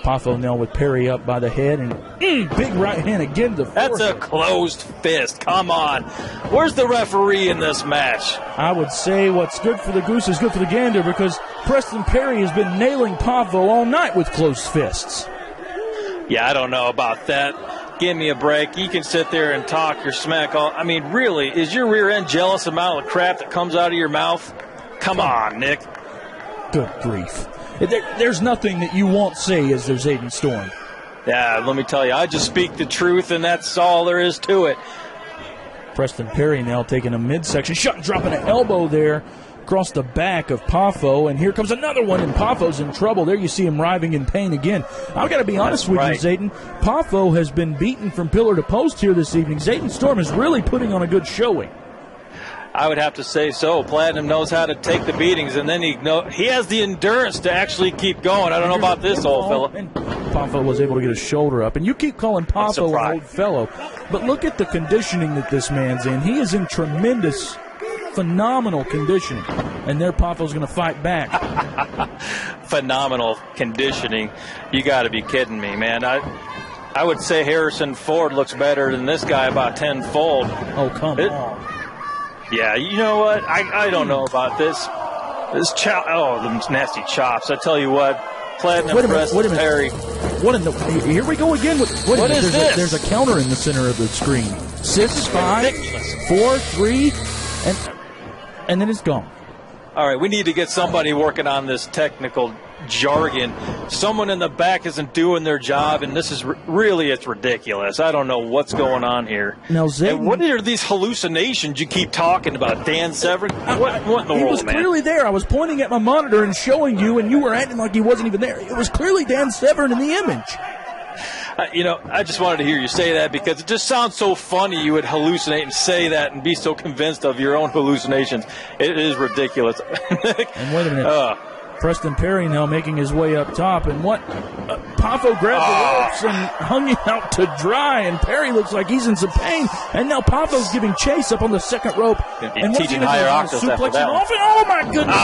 Poffo now with Perry up by the head, and big right hand again to the forehead. That's a closed fist. Come on. Where's the referee in this match? I would say what's good for the goose is good for the gander, because Preston Perry has been nailing Poffo all night with closed fists. Yeah, I don't know about that. Give me a break. You can sit there and talk your smack. Really, is your rear end jealous amount of the crap that comes out of your mouth? Come on, Nick. Good grief. There's nothing that you won't say, is there, Zayden Storm? Yeah, let me tell you, I just speak the truth, and that's all there is to it. Preston Perry now taking a midsection shot, dropping an elbow there across the back of Poffo, and here comes another one, and Poffo's in trouble. There you see him writhing in pain again. I've got to be honest with you, Zayden. Poffo has been beaten from pillar to post here this evening. Zayden Storm is really putting on a good showing. I would have to say so. Platinum knows how to take the beatings, and then he has the endurance to actually keep going. I don't know about this old fella. And Poffo was able to get his shoulder up. And you keep calling Poffo an old fellow, but look at the conditioning that this man's in. He is in tremendous, phenomenal conditioning. And there Poffo's going to fight back. Phenomenal conditioning. You got to be kidding me, man. I would say Harrison Ford looks better than this guy about tenfold. Oh, come on. Yeah, you know what? I don't know about this. This those nasty chops. I tell you what, Platinum Preston Perry. Here we go again. What is this? There's a counter in the center of the screen. 6, 5, 4, 3, and then it's gone. All right, we need to get somebody working on this technical jargon. Someone in the back isn't doing their job, and this is it's ridiculous. I don't know what's going on here. Now, Zayden, and what are these hallucinations you keep talking about, Dan Severn? What in the world, man? He was clearly there. I was pointing at my monitor and showing you, and you were acting like he wasn't even there. It was clearly Dan Severn in the image. I just wanted to hear you say that because it just sounds so funny you would hallucinate and say that and be so convinced of your own hallucinations. It is ridiculous. And wait a minute. Preston Perry now making his way up top, and Poffo grabbed the ropes and hung him out to dry, and Perry looks like he's in some pain, and now Poffo's giving chase up on the second rope. And teaching higher octaves after that one. Oh my goodness!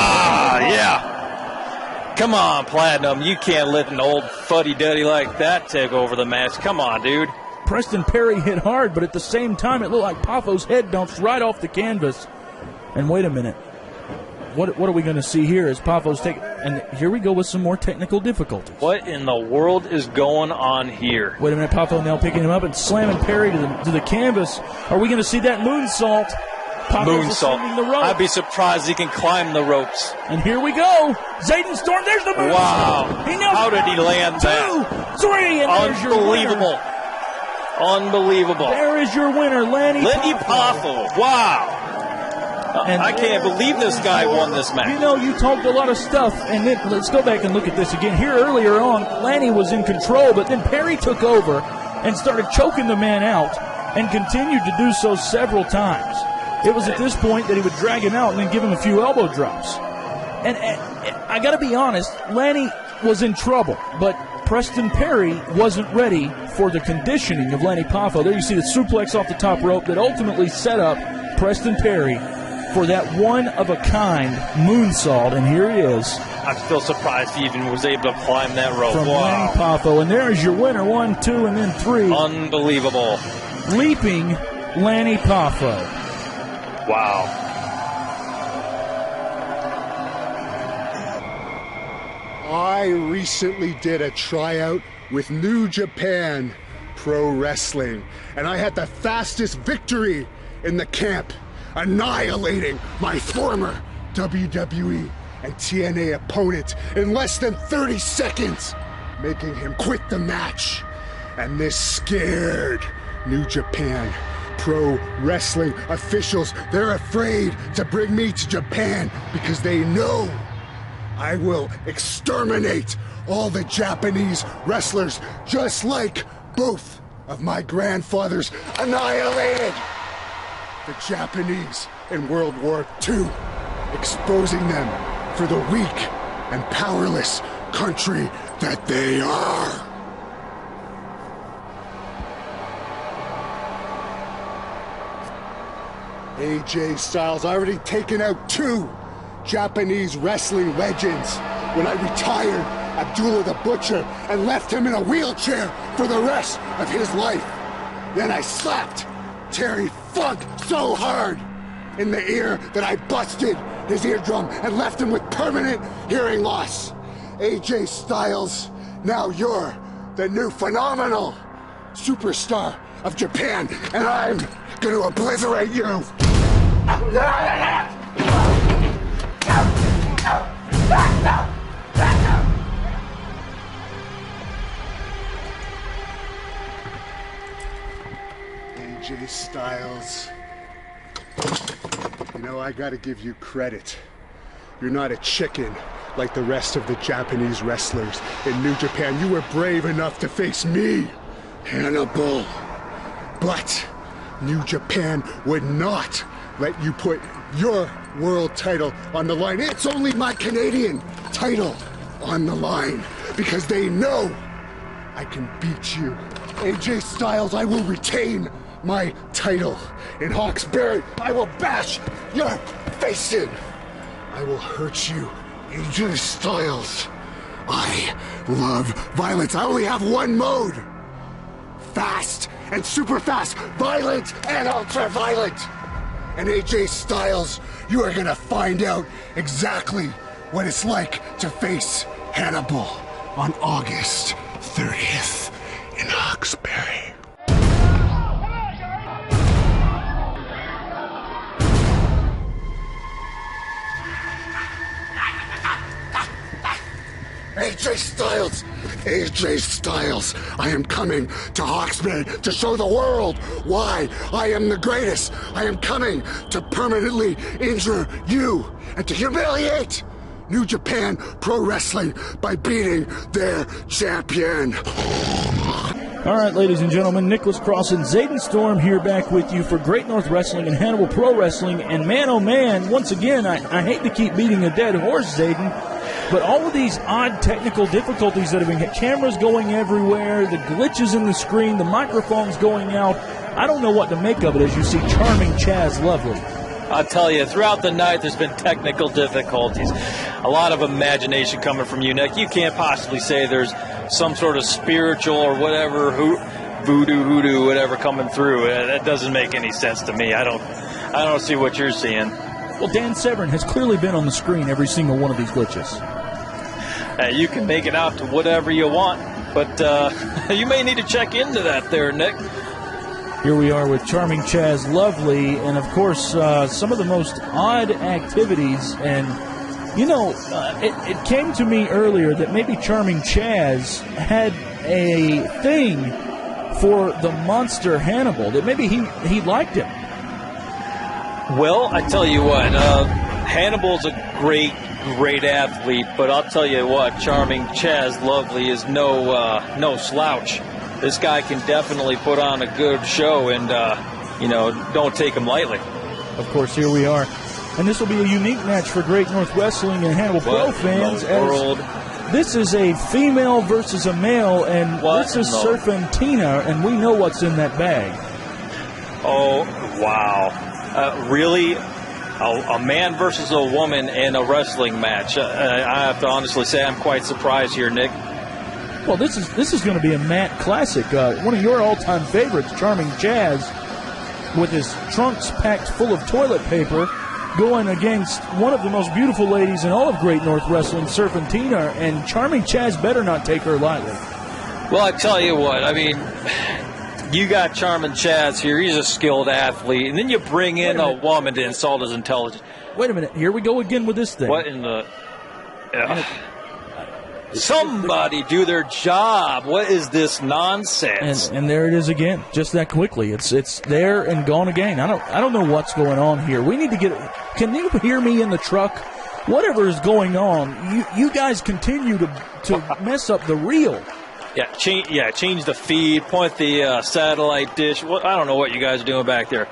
Yeah. Come on, Platinum. You can't let an old fuddy-duddy like that take over the match. Come on, dude. Preston Perry hit hard, but at the same time, it looked like Poffo's head bounced right off the canvas. And wait a minute. What are we going to see here as Poffo's taking... And here we go with some more technical difficulties. What in the world is going on here? Wait a minute, Poffo now picking him up and slamming Perry to the canvas. Are we going to see that moonsault? Moonsault. The ropes. I'd be surprised he can climb the ropes. And here we go. Zayden Storm, there's the moonsault. Wow. How did he land that? 2, 3, and there's your winner. Unbelievable. There is your winner, Lanny Poffo. Wow. And I can't believe this guy won this match. You know, you talked a lot of stuff, and then let's go back and look at this again. Here earlier on, Lanny was in control, but then Perry took over and started choking the man out and continued to do so several times. It was at this point that he would drag him out and then give him a few elbow drops. And I got to be honest, Lanny was in trouble, but Preston Perry wasn't ready for the conditioning of Lanny Poffo. There you see the suplex off the top rope that ultimately set up Preston Perry for that one-of-a-kind moonsault, and here he is. I'm still surprised he even was able to climb that rope. From Lanny Poffo, and there's your winner, 1, 2, and then 3. Unbelievable. Leaping Lanny Poffo. Wow. I recently did a tryout with New Japan Pro Wrestling, and I had the fastest victory in the camp, annihilating my former WWE and TNA opponent in less than 30 seconds, making him quit the match. And this scared New Japan Pro Wrestling officials. They're afraid to bring me to Japan because they know I will exterminate all the Japanese wrestlers, just like both of my grandfathers annihilated the Japanese in World War II, exposing them for the weak and powerless country that they are. AJ Styles already taken out 2 Japanese wrestling legends when I retired Abdullah the Butcher and left him in a wheelchair for the rest of his life. Then I slapped Terry Funk so hard in the ear that I busted his eardrum and left him with permanent hearing loss. AJ Styles, now you're the new phenomenal superstar of Japan, and I'm gonna obliterate you. AJ Styles, you know, I gotta give you credit. You're not a chicken like the rest of the Japanese wrestlers in New Japan. You were brave enough to face me, Hannibal. But New Japan would not let you put your world title on the line. It's only my Canadian title on the line because they know I can beat you. AJ Styles, I will retain my title. In Hawkesbury, I will bash your face in. I will hurt you. AJ Styles, I love violence. I only have one mode. Fast and super fast, violent and ultra violent. And AJ Styles, you are gonna find out exactly what it's like to face Hannibal on August 30th in Hawkesbury. AJ Styles, I am coming to Hawkesbury to show the world why I am the greatest. I am coming to permanently injure you and to humiliate New Japan Pro Wrestling by beating their champion. All right, ladies and gentlemen, Nicholas Cross and Zayden Storm here back with you for Great North Wrestling and Hannibal Pro Wrestling. And man, oh man, once again, I hate to keep beating a dead horse, Zayden, But all of these odd technical difficulties that have been, cameras going everywhere, the glitches in the screen, the microphones going out, I don't know what to make of it as you see Charming Chaz Lovely. I'll tell you, throughout the night there's been technical difficulties. A lot of imagination coming from you, Nick. You can't possibly say there's some sort of spiritual or whatever, voodoo, whatever coming through. That doesn't make any sense to me. I don't see what you're seeing. Well, Dan Severn has clearly been on the screen every single one of these glitches. You can make it out to whatever you want, but you may need to check into that there, Nick. Here we are with Charming Chaz Lovely, and of course, some of the most odd activities. And, you know, it came to me earlier that maybe Charming Chaz had a thing for the monster Hannibal, that maybe he liked him. Well, I tell you what, Hannibal's a great athlete, but I'll tell you what, Charming Chaz Lovely is no slouch. This guy can definitely put on a good show, and, don't take him lightly. Of course, here we are. And this will be a unique match for Great North Wrestling and Hannibal Pro fans. This is a female versus a male, and this is Serpentina, and we know what's in that bag. Oh, wow. Really? A man versus a woman in a wrestling match. I have to honestly say I'm quite surprised here, Nick. Well, this is going to be a Matt classic. One of your all-time favorites, Charming Chaz, with his trunks packed full of toilet paper, going against one of the most beautiful ladies in all of Great North Wrestling, Serpentina, and Charming Chaz better not take her lightly. Well, I tell you what, I mean, you got Charming Chaz here. He's a skilled athlete, and then you bring in a woman to insult his intelligence. Wait a minute. Here we go again with this thing. What in the... Somebody do their job. What is this nonsense? And there it is again, just that quickly. It's there and gone again. I don't know what's going on here. We need to get. Can you hear me in the truck? Whatever is going on, you guys continue to mess up the reel. Yeah, change the feed, point the satellite dish. I don't know what you guys are doing back there.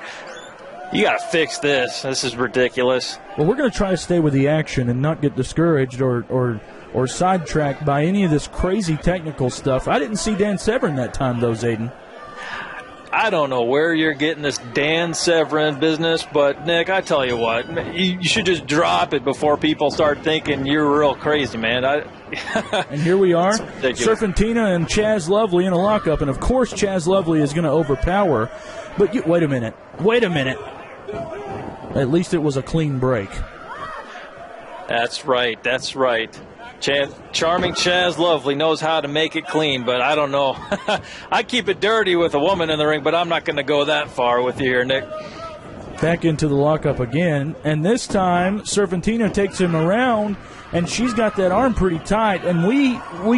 You got to fix this. This is ridiculous. Well, we're going to try to stay with the action and not get discouraged or sidetracked by any of this crazy technical stuff. I didn't see Dan Severn that time, though, Zayden. I don't know where you're getting this Dan Severn business, but, Nick, I tell you what, you should just drop it before people start thinking you're real crazy, man. And here we are, Serpentina and Chaz Lovely in a lockup, and, of course, Chaz Lovely is going to overpower. But wait a minute. At least it was a clean break. That's right. Charming Chaz Lovely knows how to make it clean, but I don't know. I keep it dirty with a woman in the ring, but I'm not going to go that far with you here, Nick. Back into the lockup again, and this time Serpentina takes him around, and she's got that arm pretty tight, and we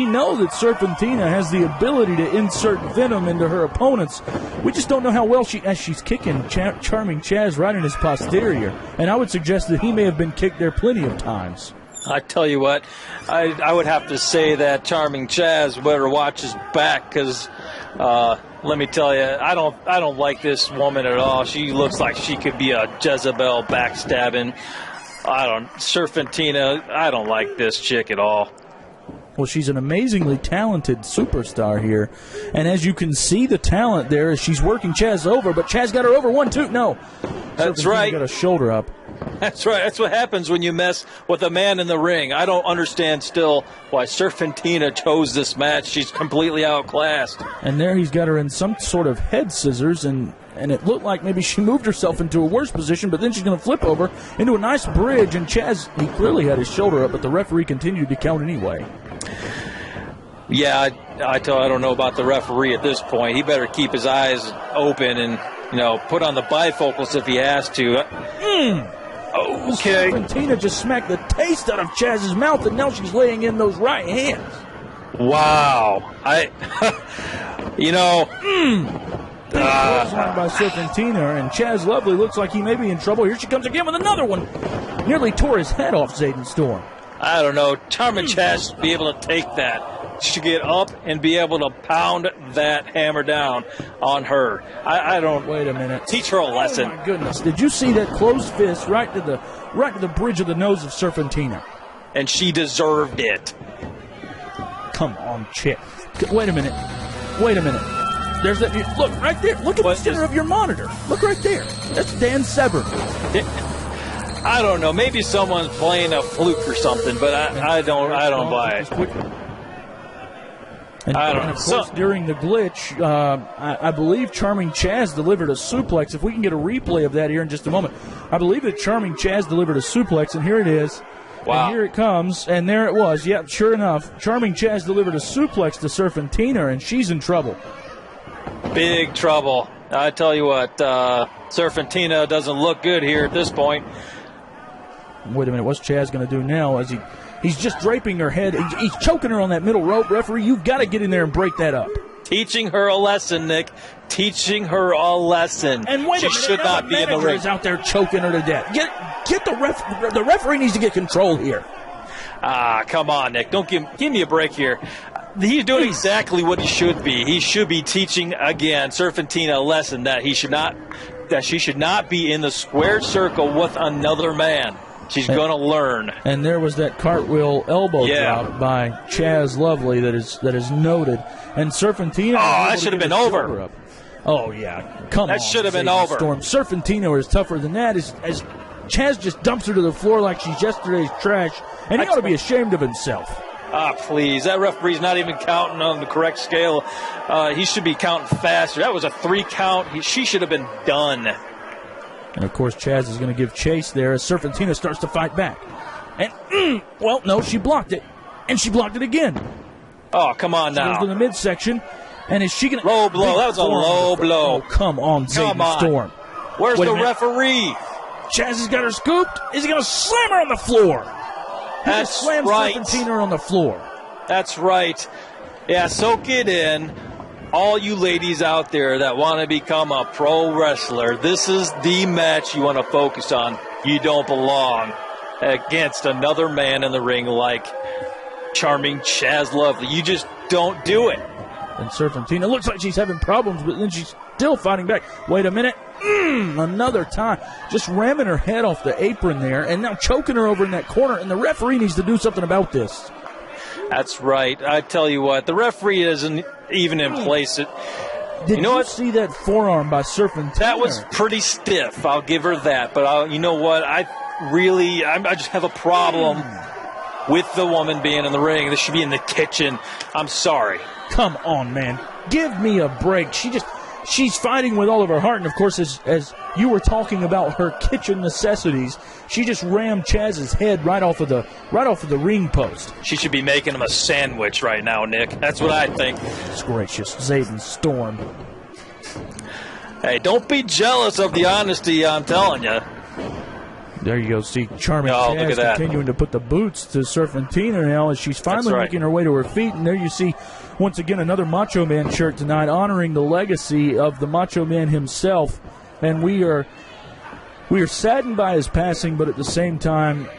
know that Serpentina has the ability to insert venom into her opponents. We just don't know how well she's kicking Charming Chaz right in his posterior, and I would suggest that he may have been kicked there plenty of times. I tell you what, I would have to say that Charming Chaz better watch his back, because let me tell you, I don't like this woman at all. She looks like she could be a Jezebel backstabbing. Serpentina, I don't like this chick at all. Well, she's an amazingly talented superstar here. And as you can see the talent there as she's working Chaz over, but Chaz got her over 1-2. No. That's right. Got a shoulder up. That's right. That's what happens when you mess with a man in the ring. I don't understand still why Serpentina chose this match. She's completely outclassed. And there he's got her in some sort of head scissors, and it looked like maybe she moved herself into a worse position, but then she's going to flip over into a nice bridge, and Chaz, he clearly had his shoulder up, but the referee continued to count anyway. Yeah, I don't know about the referee at this point. He better keep his eyes open and, put on the bifocals if he has to. Okay. Serpentina just smacked the taste out of Chaz's mouth, and now she's laying in those right hands. Wow. By Serpentina, and Chaz Lovely looks like he may be in trouble. Here she comes again with another one. Nearly tore his head off, Zayden Storm. I don't know. Charming Chaz should be able to take that. She should get up and be able to pound that hammer down on her. I don't. Wait a minute. Teach her a lesson. Oh my goodness! Did you see that closed fist right to the bridge of the nose of Serpentina? and she deserved it. Come on, Chip. Wait a minute. There's that. Look right there. Look at the center of your monitor. Look right there. That's Dan Severn. I don't know. Maybe someone's playing a fluke or something, but I don't buy it. And of course, during the glitch, I believe Charming Chaz delivered a suplex. If we can get a replay of that here in just a moment. I believe that Charming Chaz delivered a suplex, and here it is. Wow. And here it comes, and there it was. Yep, sure enough. Charming Chaz delivered a suplex to Serpentina, and she's in trouble. Big trouble. I tell you what, Serpentina doesn't look good here at this point. Wait a minute, what's Chaz going to do now? As he's just draping her head. He's choking her on that middle rope. Referee, you've got to get in there and break that up. Teaching her a lesson, Nick. Teaching her a lesson. And wait a minute, she should not be in the ring. Is out there choking her to death. Get the referee needs to get control here. Come on, Nick. Don't give me a break here. He's doing exactly what he should be. He should be teaching again Serpentina a lesson that she should not be in the square circle with another man. She's going to learn. And there was that cartwheel elbow drop by Chaz Lovely that is noted. And Serpentina. Oh, that should have been over. Oh, yeah. Come on. That should have been over. Storm. Serpentina is tougher than that. As Chaz just dumps her to the floor like she's yesterday's trash. And he ought to be ashamed of himself. Please. That referee's not even counting on the correct scale. He should be counting faster. That was a 3 count. She should have been done. And, of course, Chaz is going to give chase there as Serpentina starts to fight back. And, well, no, she blocked it. And she blocked it again. Oh, come on now. She goes to the midsection. And is she going to... Low blow. That was a low blow. Oh, come on, Zayden Storm. Where's the referee? Chaz has got her scooped. Is he going to slam her on the floor? That's right. Serpentina on the floor. That's right. Yeah, soak it in. All you ladies out there that want to become a pro wrestler, this is the match you want to focus on. You don't belong against another man in the ring like Charming Chaz Lovely. You just don't do it. And Serpentina looks like she's having problems, but then she's still fighting back. Wait a minute. Another time. Just ramming her head off the apron there, and now choking her over in that corner, and the referee needs to do something about this. That's right. I tell you what, the referee isn't even in place. Did you see that forearm by Serpentina? That was pretty stiff. I'll give her that. But you know what? I just have a problem with the woman being in the ring. This should be in the kitchen. I'm sorry. Come on, man. Give me a break. She's fighting with all of her heart, and of course, as you were talking about her kitchen necessities, she just rammed Chaz's head right off of the ring post. She should be making him a sandwich right now, Nick. That's what I think. It's gracious, Zayden Storm. Hey, don't be jealous of the honesty. I'm telling you. There you go. See, Charming Chaz continuing to put the boots to Serpentina now as she's finally making her way to her feet. And there you see, once again, another Macho Man shirt tonight, honoring the legacy of the Macho Man himself. And we are saddened by his passing, but at the same time,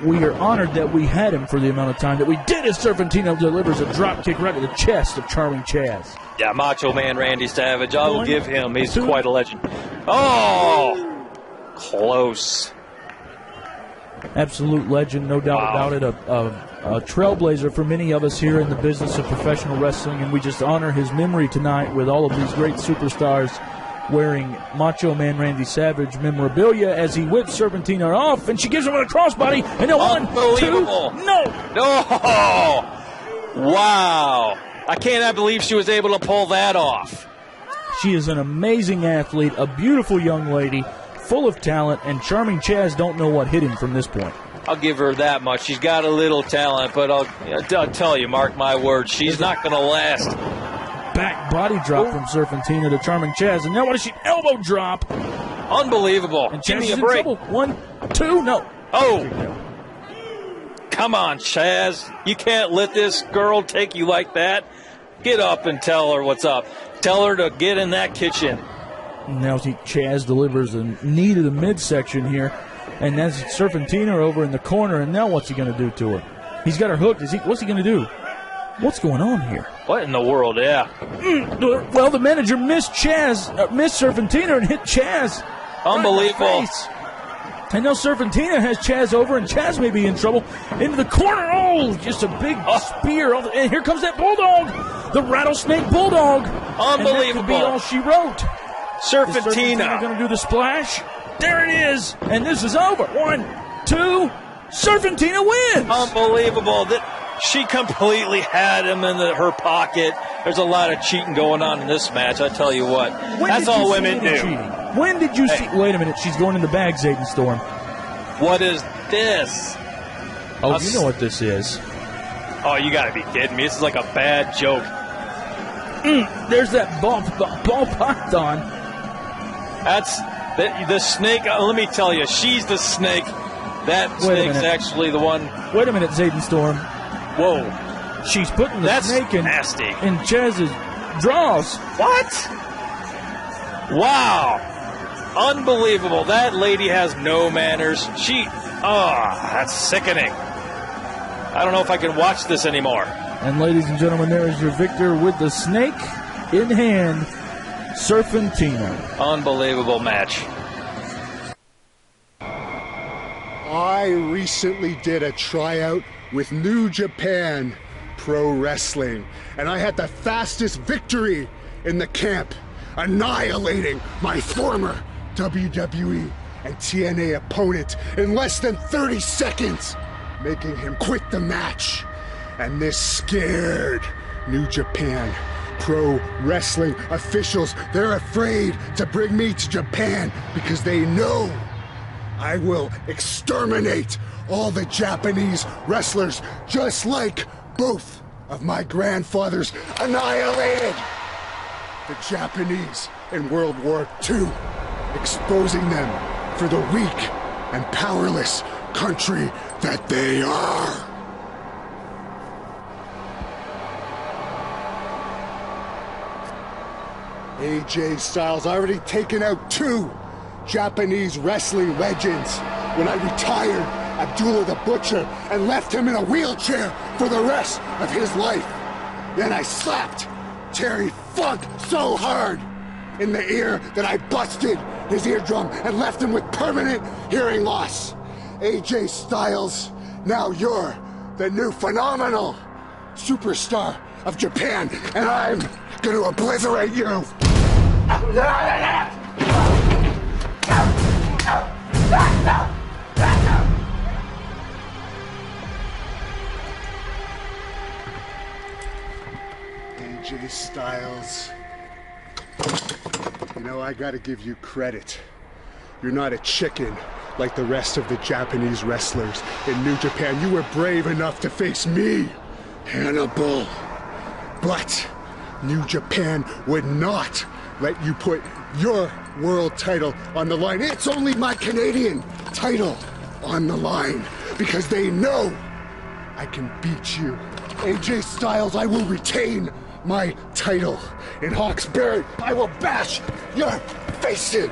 we are honored that we had him for the amount of time that we did as Serpentina delivers a drop kick right to the chest of Charming Chaz. Yeah, Macho Man Randy Savage. I will give him. He's quite a legend. Oh, close. Absolute legend, no doubt about it. A trailblazer for many of us here in the business of professional wrestling, and we just honor his memory tonight with all of these great superstars wearing Macho Man Randy Savage memorabilia as he whips Serpentina off, and she gives him a crossbody, and a 1, 2, no! Wow. I cannot believe she was able to pull that off. She is an amazing athlete, a beautiful young lady, full of talent, and Charming Chaz don't know what hit him from this point. I'll give her that much. She's got a little talent, but I'll tell you, mark my words, she's not going to last. Back body drop from Serpentina to Charming Chaz, and now what is she? Elbow drop. Unbelievable. And give Chaz me a is break. in trouble. 1, 2, no. Oh. Come on, Chaz. You can't let this girl take you like that. Get up and tell her what's up. Tell her to get in that kitchen. Now Chaz delivers a knee to the midsection here, and that's Serpentina over in the corner, and now what's he going to do to her? He's got her hooked. What's he going to do? What's going on here? What in the world, yeah? Well, the manager missed Serpentina and hit Chaz. Unbelievable. Right And now Serpentina has Chaz over, and Chaz may be in trouble. Into the corner. Oh, just a big spear. And here comes that Bulldog. The Rattlesnake Bulldog. Unbelievable. And that could be all she wrote. Serpentina going to do the splash. There it is. And this is over. 1, 2. Serpentina wins. Unbelievable. She completely had him in her pocket. There's a lot of cheating going on in this match, I tell you what. That's all women do. When did you see... Wait a minute. She's going in the bag, Zayden Storm. What is this? Oh, you know what this is. Oh, you got to be kidding me. This is like a bad joke. There's that ball python. That's the snake. Let me tell you, she's the snake. That snake's actually the one. Wait a minute, Zayden Storm. Whoa. She's putting the snake in Chaz's drawers. What? Wow. Unbelievable. That lady has no manners. That's sickening. I don't know if I can watch this anymore. And ladies and gentlemen, there is your victor with the snake in hand, Serpentina. Unbelievable match. I recently did a tryout with New Japan Pro Wrestling, and I had the fastest victory in the camp, annihilating my former WWE and TNA opponent in less than 30 seconds, making him quit the match. And this scared New Japan Pro Wrestling officials. They're afraid to bring me to Japan because they know I will exterminate all the Japanese wrestlers, just like both of my grandfathers annihilated the Japanese in World War II, exposing them for the weak and powerless country that they are. AJ Styles already taken out 2 Japanese wrestling legends when I retired Abdullah the Butcher and left him in a wheelchair for the rest of his life. Then I slapped Terry Funk so hard in the ear that I busted his eardrum and left him with permanent hearing loss. AJ Styles, now you're the new phenomenal superstar of Japan, and I'm gonna obliterate you. AJ Styles, you know, I gotta give you credit. You're not a chicken like the rest of the Japanese wrestlers in New Japan. You were brave enough to face me, Hannibal. But New Japan would not let you put your world title on the line. It's only my Canadian title on the line because they know I can beat you. AJ Styles, I will retain my title in Hawkesbury. I will bash your face in.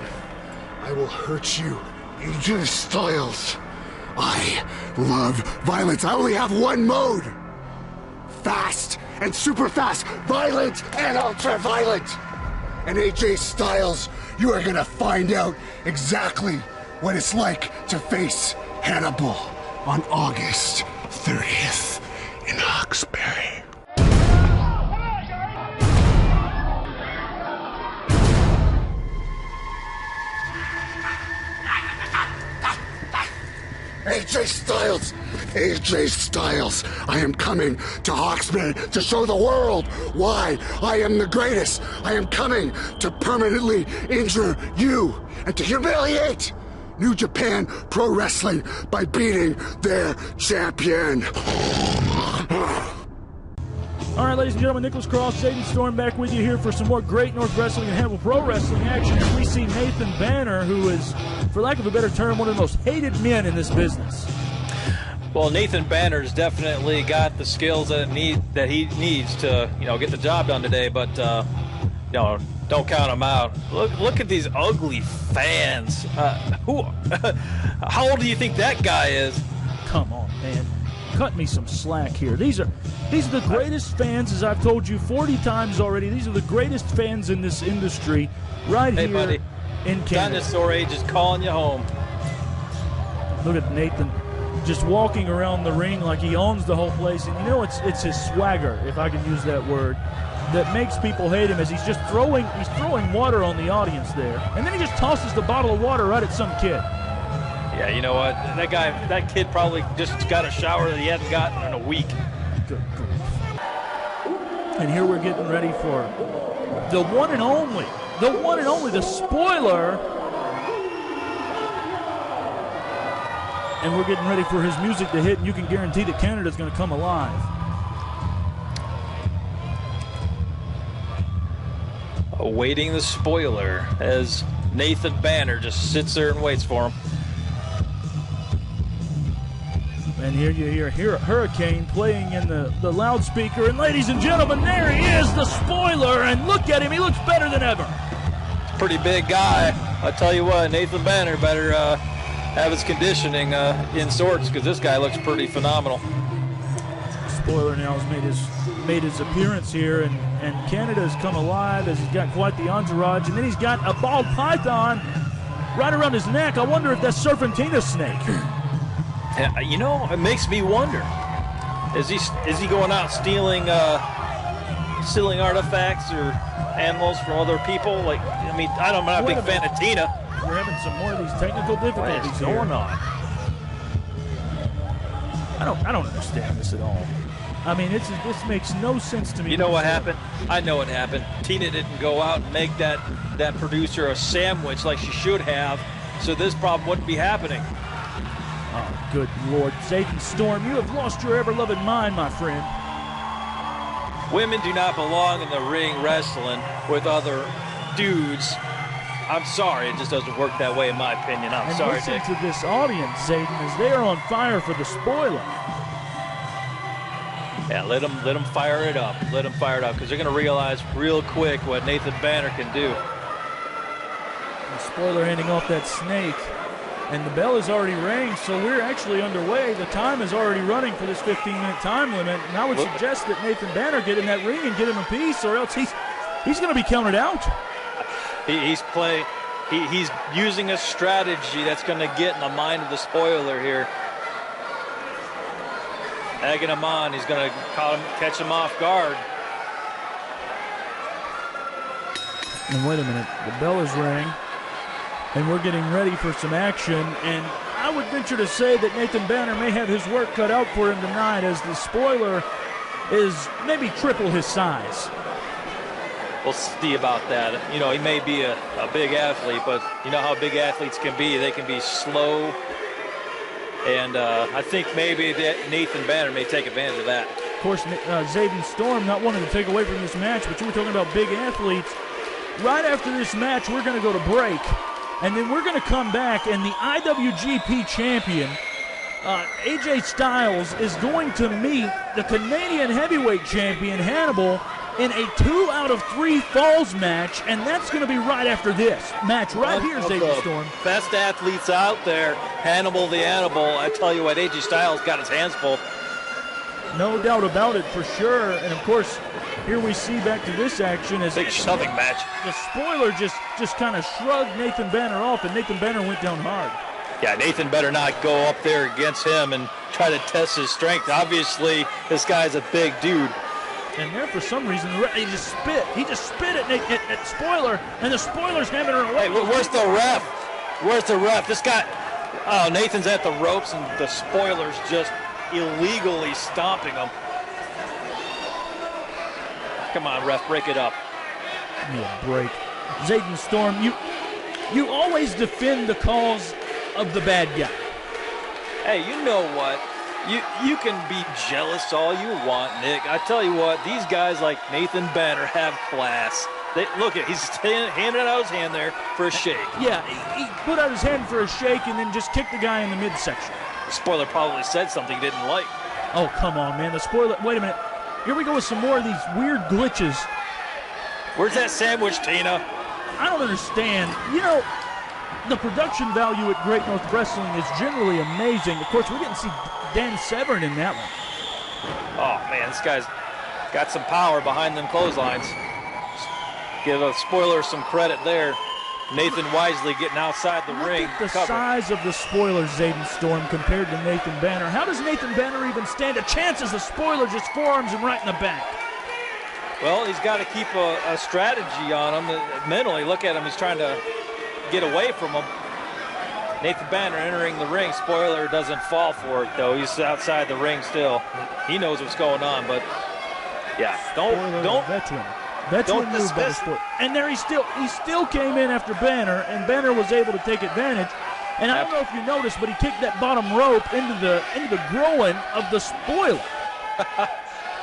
I will hurt you, AJ Styles. I love violence. I only have one mode. Fast and super fast, violent and ultra violent. And AJ Styles, you are gonna find out exactly what it's like to face Hannibal on August 30th in Hawkesbury. AJ Styles, I am coming to Hawkesbury to show the world why I am the greatest. I am coming to permanently injure you and to humiliate New Japan Pro Wrestling by beating their champion. All right, ladies and gentlemen, Nicholas Cross, Zayden Storm back with you here for some more Great North Wrestling and Hannibal Pro Wrestling action as we see Nathan Banner, who is, for lack of a better term, one of the most hated men in this business. Well, Nathan Banner's definitely got the skills that he needs to, get the job done today, but, don't count him out. Look at these ugly fans. How old do you think that guy is? Come on, man. Cut me some slack here. These are the greatest fans, as I've told you 40 times already. These are the greatest fans in this industry right here buddy. in Canada. Dinosaur Age is calling you home. Look at Nathan just walking around the ring like he owns the whole place. And you know, it's his swagger, if I can use that word, that makes people hate him, as he's throwing water on the audience there. And then he just tosses the bottle of water right at some kid. Yeah, you know what? That kid probably just got a shower that he hadn't gotten in a week. Good grief. And here we're getting ready for the one and only, the spoiler. And we're getting ready for his music to hit, and you can guarantee that Canada's going to come alive. Awaiting the spoiler as Nathan Banner just sits there and waits for him. And here you hear Hurricane playing in the loudspeaker. And ladies and gentlemen, there he is, the spoiler. And look at him, he looks better than ever. Pretty big guy. I tell you what, Nathan Banner better have his conditioning in sorts, because this guy looks pretty phenomenal. Spoiler now has made his appearance here, and Canada's come alive, as he's got quite the entourage. And then he's got a bald python right around his neck. I wonder if that's Serpentina's snake. You know, it makes me wonder. Is he going out stealing artifacts or animals from other people? Like, I mean, I'm not a big fan of Tina. We're having some more of these technical difficulties. What is going on? I don't understand this at all. I mean, this makes no sense to me. You know what happened? I know what happened. Tina didn't go out and make that producer a sandwich like she should have, so this problem wouldn't be happening. Oh, good Lord. Zayden Storm, you have lost your ever-loving mind, my friend. Women do not belong in the ring wrestling with other dudes. I'm sorry, it just doesn't work that way in my opinion. I'm sorry, listen Dick. to this audience, Zayden, as they are on fire for the spoiler. Yeah, let them fire it up. Let them fire it up, because they're going to realize real quick what Nathan Banner can do. The spoiler handing off that snake. And the bell is already rang, so we're actually underway. The time is already running for this 15-minute time limit. And I would suggest that Nathan Banner get in that ring and get him a piece, or else he's going to be counted out. He's using a strategy that's going to get in the mind of the spoiler here. Egging him on. He's going to catch him off guard. And wait a minute. The bell is rang. And we're getting ready for some action, and I would venture to say that Nathan Banner may have his work cut out for him tonight, as the spoiler is maybe triple his size. We'll see about that. You know, he may be a big athlete, but you know how big athletes can be. They can be slow, and I think maybe that Nathan Banner may take advantage of that. Of course, Zayden Storm not wanting to take away from this match, but you were talking about big athletes. Right after this match, we're going to go to break. And then we're going to come back, and the IWGP champion, AJ Styles, is going to meet the Canadian heavyweight champion, Hannibal, in a 2 out of 3 falls match, and that's going to be right after this match right here, Zayden Storm. Best athletes out there, Hannibal the Animal. I tell you what, AJ Styles got his hands full. No doubt about it, for sure. And, of course, here we see back to this action as big shoving match. The spoiler just kind of shrugged Nathan Banner off, and Nathan Banner went down hard. Yeah, Nathan better not go up there against him and try to test his strength. Obviously, this guy's a big dude. And there, for some reason, he just spit. He just spit at Spoiler, and the Spoiler's having her away. Hey, where's the ref? Where's the ref? This guy, oh, Nathan's at the ropes, and the Spoiler's just illegally stomping him. Come on, ref, break it up. Give me a break. Zayden Storm, you always defend the cause of the bad guy. Hey, you know what? You can be jealous all you want, Nick. I tell you what, these guys like Nathan Banner have class. Look at, he's handing out his hand there for a shake. Yeah, he put out his hand for a shake and then just kicked the guy in the midsection. The spoiler probably said something he didn't like. Oh, come on, man. The spoiler, wait a minute. Here we go with some more of these weird glitches. Where's that sandwich, Tina? I don't understand. You know, the production value at Great North Wrestling is generally amazing. Of course, we didn't see Dan Severn in that one. Oh, man, this guy's got some power behind them clotheslines. Give a spoiler some credit there. Nathan wisely getting outside the ring. Look at the cover. size of the spoiler, Zayden Storm, compared to Nathan Banner. How does Nathan Banner even stand a chance as the spoiler just forearms him right in the back? Well, he's got to keep a strategy on him. Mentally, look at him. He's trying to get away from him. Nathan Banner entering the ring. Spoiler doesn't fall for it, though. He's outside the ring still. He knows what's going on, but yeah, don't Veteran move by the spoiler. And there he still came in after Banner, and Banner was able to take advantage. And I don't know if you noticed, but he kicked that bottom rope into the groin of the spoiler.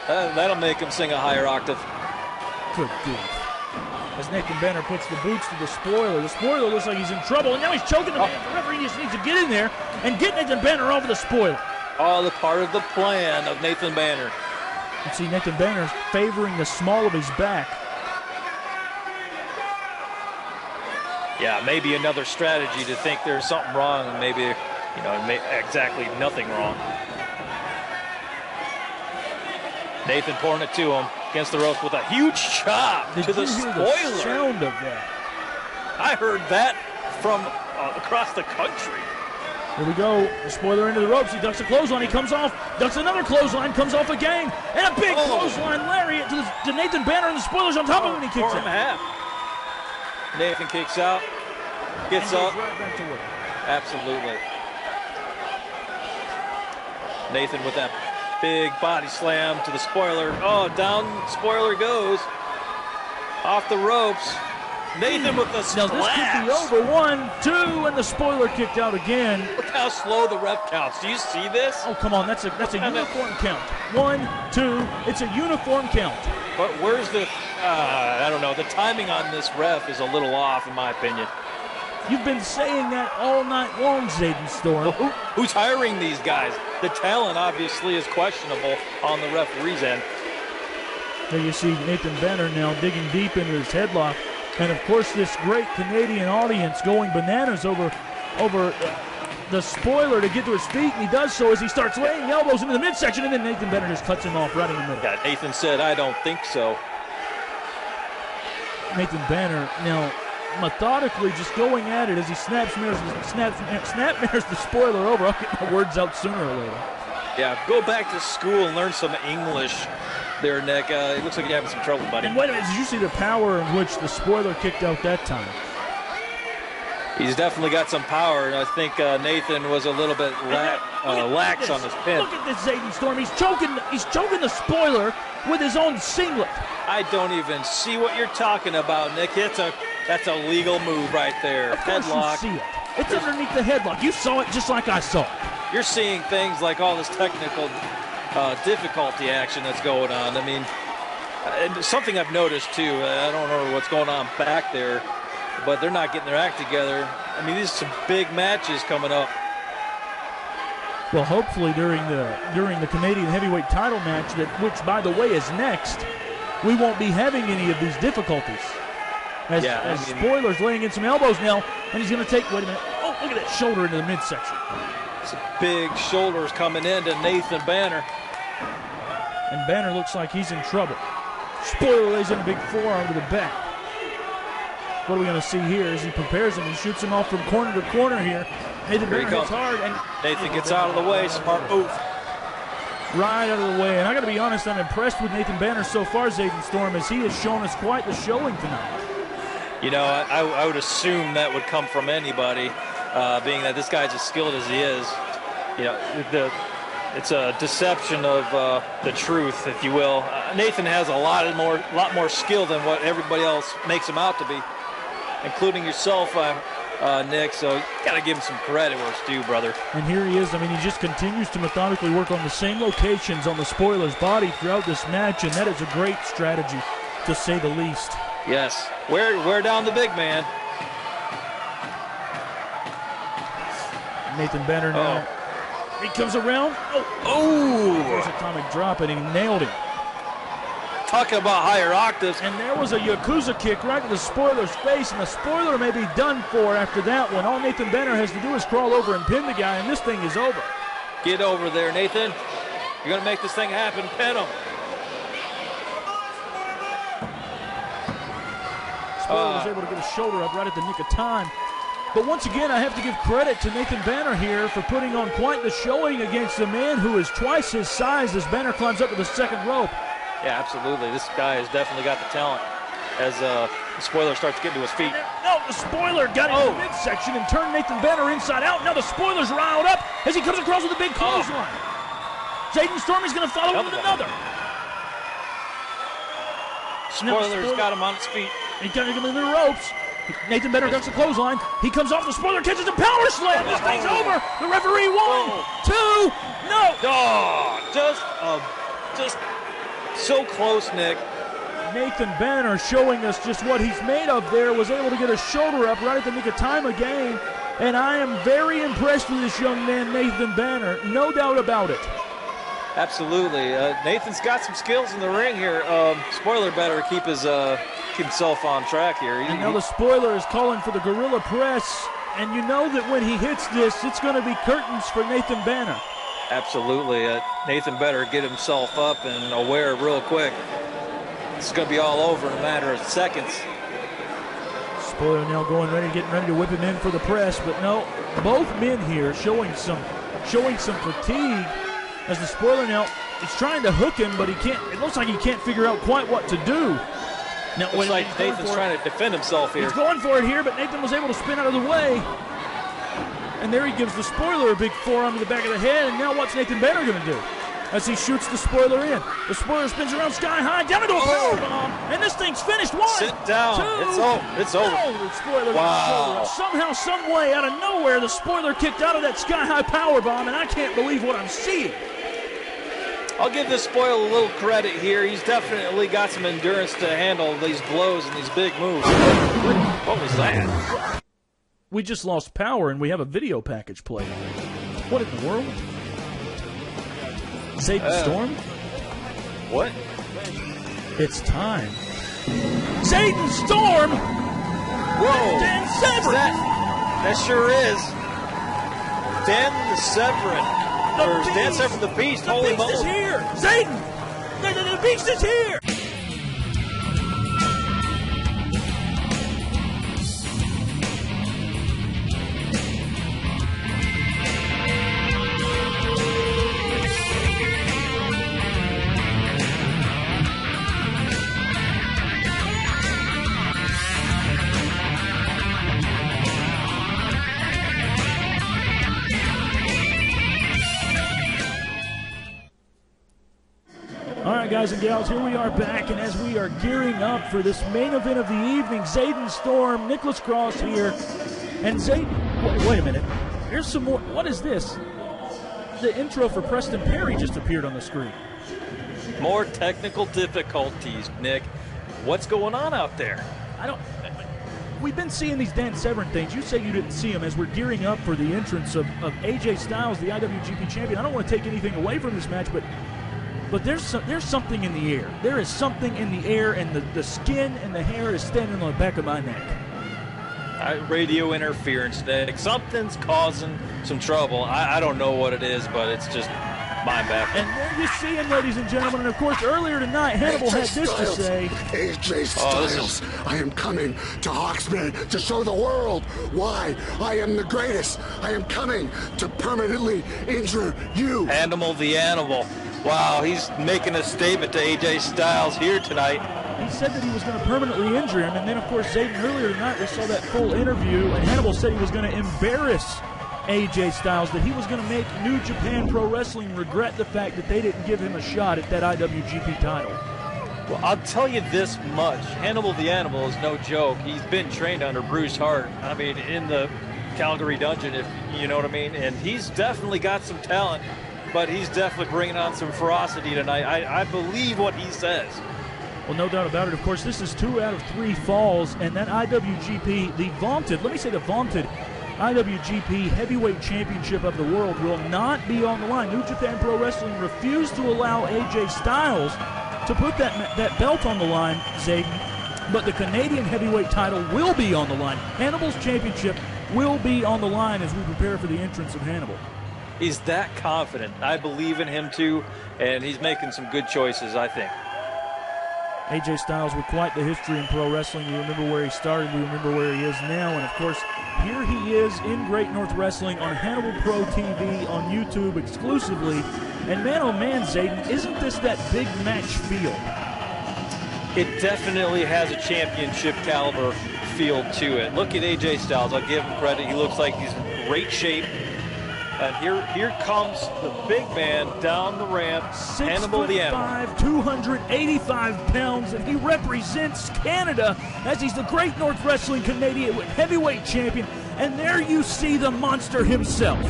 That'll make him sing a higher octave. Good grief. As Nathan Banner puts the boots to the spoiler looks like he's in trouble, and now he's choking the man. The referee just needs to get in there and get Nathan Banner over the spoiler. All the part of the plan of Nathan Banner. You see Nathan Banner favoring the small of his back. Yeah, maybe another strategy to think there's something wrong, and maybe, exactly nothing wrong. Nathan pouring it to him against the ropes with a huge chop to the spoiler. The sound of that? I heard that from across the country. Here we go. The spoiler into the ropes. He ducks a clothesline. He comes off. Ducks another clothesline. Comes off again. And a big clothesline lariat to Nathan Banner, and the spoiler's on top of him, and he kicks out. Nathan kicks out. Gets up. Right back to work. Absolutely. Nathan with that big body slam to the spoiler. Oh, down spoiler goes. Off the ropes. Nathan with the splash. Now this could be over. 1, 2, and the spoiler kicked out again. Look how slow the ref counts. Do you see this? Oh, come on. That's a uniform count. 1, 2. It's a uniform count. But where's the, I don't know. The timing on this ref is a little off, in my opinion. You've been saying that all night long, Zayden Storm. Well, who's hiring these guys? The talent obviously is questionable on the referee's end. There you see Nathan Banner now digging deep into his headlock. And, of course, this great Canadian audience going bananas over the spoiler to get to his feet. And he does so as he starts laying elbows into the midsection. And then Nathan Banner just cuts him off right in the middle. Yeah, Nathan said, I don't think so. Nathan Banner now methodically just going at it as he snap mirrors the spoiler over. I'll get my words out sooner or later. Yeah, go back to school and learn some English there, Nick. It looks like you're having some trouble, buddy. And wait a minute, did you see the power in which the spoiler kicked out that time? He's definitely got some power, and I think Nathan was a little bit lax on his pin. Look at this, Zayden Storm. He's choking the spoiler with his own singlet. I don't even see what you're talking about, Nick. That's a legal move right there. Headlock. You see it. It's underneath the headlock. You saw it just like I saw it. You're seeing things like all this technical difficulty action that's going on. I mean, and something I've noticed too, I don't know what's going on back there, but they're not getting their act together. I mean, these are some big matches coming up. Well, hopefully during the Canadian heavyweight title match, which by the way is next, we won't be having any of these difficulties. As Spoiler's laying in some elbows now, and he's going to take, wait a minute, oh, look at that shoulder into the midsection. Some big shoulders coming into Nathan Banner. And Banner looks like he's in trouble. Spoiler lays in a big forearm to the back. What are we going to see here as he prepares him and shoots him off from corner to corner here. Nathan Banner hits hard, and Nathan gets out of the way. Smart move. Right out of the way. And I got to be honest, I'm impressed with Nathan Banner so far, Zayden Storm, as he has shown us quite the showing tonight. You know, I would assume that would come from anybody, being that this guy's as skilled as he is. You know, it's a deception of the truth, if you will. Nathan has a lot more skill than what everybody else makes him out to be, including yourself, Nick. So you got to give him some credit where it's due, brother. And here he is. I mean, he just continues to methodically work on the same locations on the spoiler's body throughout this match, and that is a great strategy, to say the least. Yes. Wear down the big man. Nathan Banner now. He comes around. There's an atomic drop, and he nailed him. Talking about higher octaves. And there was a Yakuza kick right to the spoiler's face, and the spoiler may be done for after that one. All Nathan Banner has to do is crawl over and pin the guy, and this thing is over. Get over there, Nathan. You're going to make this thing happen. Pin him. Spoiler was able to get a shoulder up right at the nick of time. But once again, I have to give credit to Nathan Banner here for putting on quite the showing against a man who is twice his size as Banner climbs up to the second rope. Yeah, absolutely. This guy has definitely got the talent as the Spoiler starts to get to his feet. No, the Spoiler got into the midsection and turned Nathan Banner inside out. Now the Spoiler's riled up as he comes across with a big clothesline. Zayden Storm is going to follow with another. Spoiler's got him on his feet. He got him in the ropes. Nathan Banner ducks the clothesline. He comes off the Spoiler, catches a power slam. This thing's over. The referee, 1, 2, no. Just so close, Nick. Nathan Banner showing us just what he's made of there. Was able to get a shoulder up right at the nick of time again. And I am very impressed with this young man, Nathan Banner. No doubt about it. Absolutely. Nathan's got some skills in the ring here. Spoiler better keep himself on track here. And now the Spoiler is calling for the Gorilla Press. And you know that when he hits this, it's going to be curtains for Nathan Banner. Absolutely. Nathan better get himself up and aware real quick. It's going to be all over in a matter of seconds. Spoiler now getting ready to whip him in for the press, but no, both men here showing some fatigue as the Spoiler now is trying to hook him, but he can't. It looks like he can't figure out quite what to do. Now, looks like Nathan's trying to defend himself here. He's going for it here, but Nathan was able to spin out of the way. And there he gives the Spoiler a big forearm to the back of the head, and now what's Nathan Banner going to do? As he shoots the Spoiler in. The Spoiler spins around sky high, down into a powerbomb, and this thing's finished. 1, sit down. 2, it's over. No, the Spoiler got somehow, some way, out of nowhere, the Spoiler kicked out of that sky high powerbomb, and I can't believe what I'm seeing. I'll give this Spoiler a little credit here. He's definitely got some endurance to handle these blows and these big moves. What was that? We just lost power, and we have a video package playing. What in the world? Zayden Storm? What? It's time. Zayden Storm! Whoa! Dan Severn! That sure is. Dan Severn. Dan Severn, the Beast. The Holy Beast is here! Zayden! The Beast is here! All right, guys and gals, here we are back, and as we are gearing up for this main event of the evening, Zayden Storm, Nicholas Cross here, and Zayden, wait a minute, here's some more, what is this? The intro for Preston Perry just appeared on the screen. More technical difficulties, Nick. What's going on out there? We've been seeing these Dan Severn things. You say you didn't see them as we're gearing up for the entrance of AJ Styles, the IWGP champion. I don't want to take anything away from this match, but there's something in the air. There is something in the air, and the skin and the hair is standing on the back of my neck. Radio interference, Nick. Something's causing some trouble. I don't know what it is, but it's just mind-baffling. And there you see him, ladies and gentlemen. And, of course, earlier tonight, Hannibal had this to say. AJ Styles, I am coming to Hawkesbury to show the world why I am the greatest. I am coming to permanently injure you. Hannibal the Animal. Wow, he's making a statement to AJ Styles here tonight. He said that he was going to permanently injure him, and then, of course, Zayden, earlier tonight, we saw that full interview, and Hannibal said he was going to embarrass AJ Styles, that he was going to make New Japan Pro Wrestling regret the fact that they didn't give him a shot at that IWGP title. Well, I'll tell you this much. Hannibal the Animal is no joke. He's been trained under Bruce Hart, I mean, in the Calgary dungeon, if you know what I mean, and he's definitely got some talent, but he's definitely bringing on some ferocity tonight. I believe what he says. Well, no doubt about it. Of course, this is 2 out of 3 falls, and that IWGP, the vaunted IWGP Heavyweight Championship of the world will not be on the line. New Japan Pro Wrestling refused to allow AJ Styles to put that belt on the line, Zayden, but the Canadian Heavyweight title will be on the line. Hannibal's championship will be on the line as we prepare for the entrance of Hannibal. He's that confident. I believe in him too, and he's making some good choices, I think. AJ Styles with quite the history in pro wrestling. We remember where he started. We remember where he is now. And, of course, here he is in Great North Wrestling on Hannibal Pro TV on YouTube exclusively. And man, oh man, Zayden, isn't this that big match feel? It definitely has a championship caliber feel to it. Look at AJ Styles. I'll give him credit. He looks like he's in great shape. And here comes the big man down the ramp, Hannibal the Animal. 285 pounds, and he represents Canada as he's the Great North Wrestling Canadian heavyweight champion. And there you see the monster himself.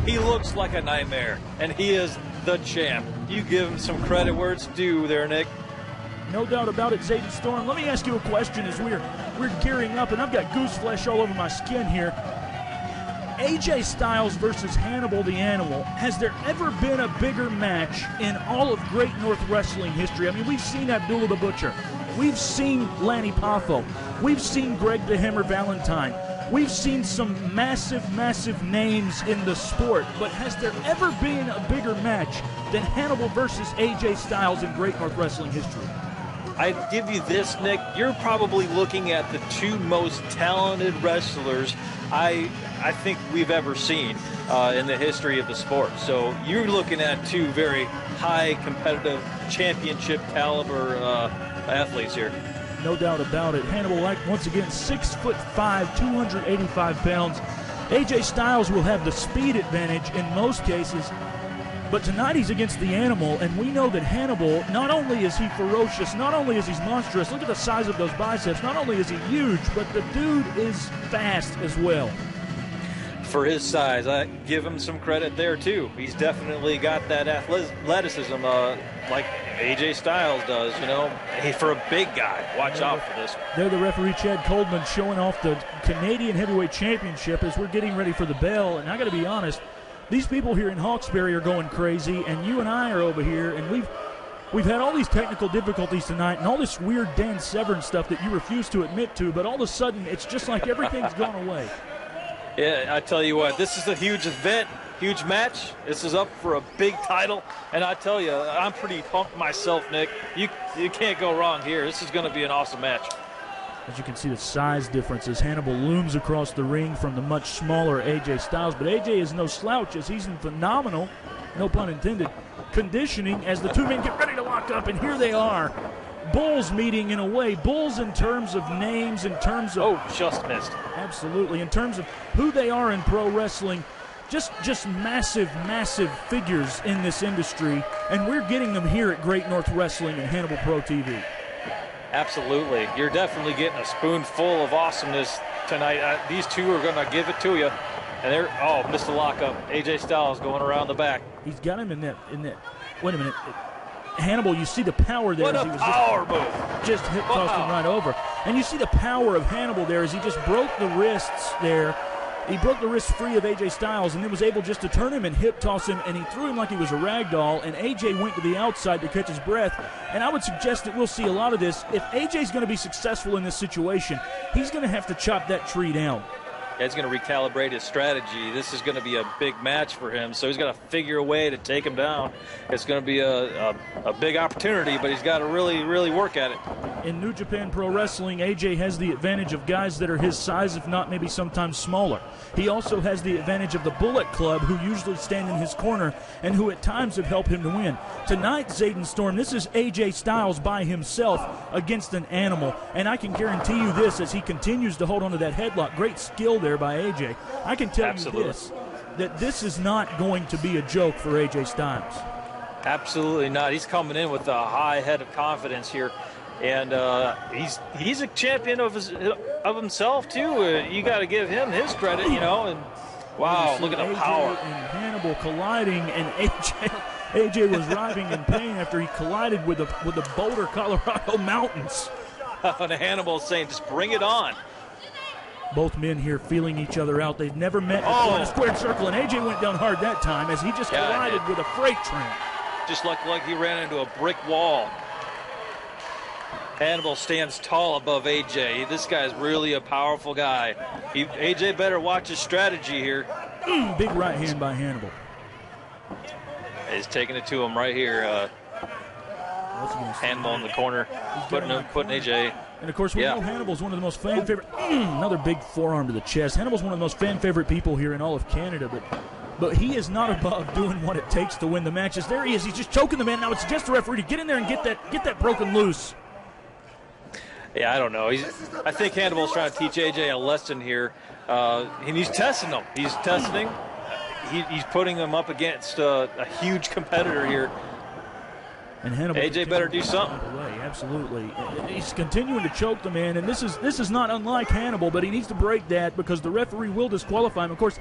He looks like a nightmare, and he is the champ. You give him some credit where it's due there, Nick. No doubt about it, Zayden Storm. Let me ask you a question as we're gearing up, and I've got goose flesh all over my skin here. AJ Styles versus Hannibal the Animal. Has there ever been a bigger match in all of Great North Wrestling history? I mean, we've seen Abdullah the Butcher. We've seen Lanny Poffo. We've seen Greg the Hammer Valentine. We've seen some massive, massive names in the sport. But has there ever been a bigger match than Hannibal versus AJ Styles in Great North Wrestling history? I give you this, Nick. You're probably looking at the two most talented wrestlers I think we've ever seen in the history of the sport. So you're looking at two very high competitive championship caliber athletes here. No doubt about it. Hannibal, once again, 6'5", 285 pounds. AJ Styles will have the speed advantage in most cases. But tonight he's against the Animal, and we know that Hannibal, not only is he ferocious, not only is he monstrous, look at the size of those biceps, not only is he huge, but the dude is fast as well. For his size, I give him some credit there too. He's definitely got that athleticism like AJ Styles does, you know. Hey, for a big guy, watch out for this one. There the referee Chad Coldman showing off the Canadian Heavyweight Championship as we're getting ready for the bell, and I got to be honest, these people here in Hawkesbury are going crazy, and you and I are over here, and we've had all these technical difficulties tonight and all this weird Dan Severn stuff that you refuse to admit to, but all of a sudden it's just like everything's gone away. Yeah, I tell you what, this is a huge event, huge match. This is up for a big title, and I tell you, I'm pretty pumped myself, Nick. You can't go wrong here. This is going to be an awesome match. As you can see, the size differences. Hannibal looms across the ring from the much smaller AJ Styles, but AJ is no slouch as he's in phenomenal, no pun intended, conditioning as the two men get ready to lock up, and here they are. Bulls meeting in a way. Bulls in terms of names, in terms of... Oh, just missed. Absolutely. In terms of who they are in pro wrestling, just massive, massive figures in this industry, and we're getting them here at Great North Wrestling and Hannibal Pro TV. Absolutely. You're definitely getting a spoonful of awesomeness tonight. These two are going to give it to you. And they're, missed the lockup. AJ Styles going around the back. He's got him in that. Wait a minute. Hannibal, you see the power there. What a power move. Just hip tossed him right over. And you see the power of Hannibal there as he just broke the wrists there. He broke the wrist free of AJ Styles and then was able just to turn him and hip toss him, and he threw him like he was a rag doll, and AJ went to the outside to catch his breath. And I would suggest that we'll see a lot of this. If AJ's going to be successful in this situation, he's going to have to chop that tree down. Yeah, he's going to recalibrate his strategy. This is going to be a big match for him, so he's got to figure a way to take him down. It's going to be a big opportunity, but he's got to really, really work at it. In New Japan Pro Wrestling, AJ has the advantage of guys that are his size, if not maybe sometimes smaller. He also has the advantage of the Bullet Club, who usually stand in his corner and who at times have helped him to win. Tonight, Zayden Storm, this is AJ Styles by himself against an Animal, and I can guarantee you this as he continues to hold on to that headlock. Great skill there by AJ. I can tell you this, that this is not going to be a joke for AJ Styles. Absolutely not. He's coming in with a high head of confidence here, and he's a champion of himself too. You got to give him his credit, you know. And wow, look at the power. And Hannibal colliding, and AJ was writhing in pain after he collided with the Boulder, Colorado mountains. And Hannibal's saying, just bring it on. Both men here feeling each other out. They've never met before in a squared circle, and AJ went down hard that time as he just collided with a freight train. Just like he ran into a brick wall. Hannibal stands tall above AJ. This guy's really a powerful guy. AJ better watch his strategy here. Big right hand by Hannibal. He's taking it to him right here. Hannibal in the corner, putting AJ. And, of course, we know Hannibal's one of the most fan-favorite. Another big forearm to the chest. Hannibal's one of the most fan-favorite people here in all of Canada, but he is not above doing what it takes to win the matches. There he is. He's just choking the man. Now, I would suggest the referee to get in there and get that broken loose. Yeah, I don't know. I think Hannibal's trying to teach AJ a lesson here, and he's testing him. He's testing. He's putting him up against a huge competitor here. And Hannibal AJ better do something. Absolutely. He's continuing to choke the man, and this is not unlike Hannibal, but he needs to break that because the referee will disqualify him. Of course,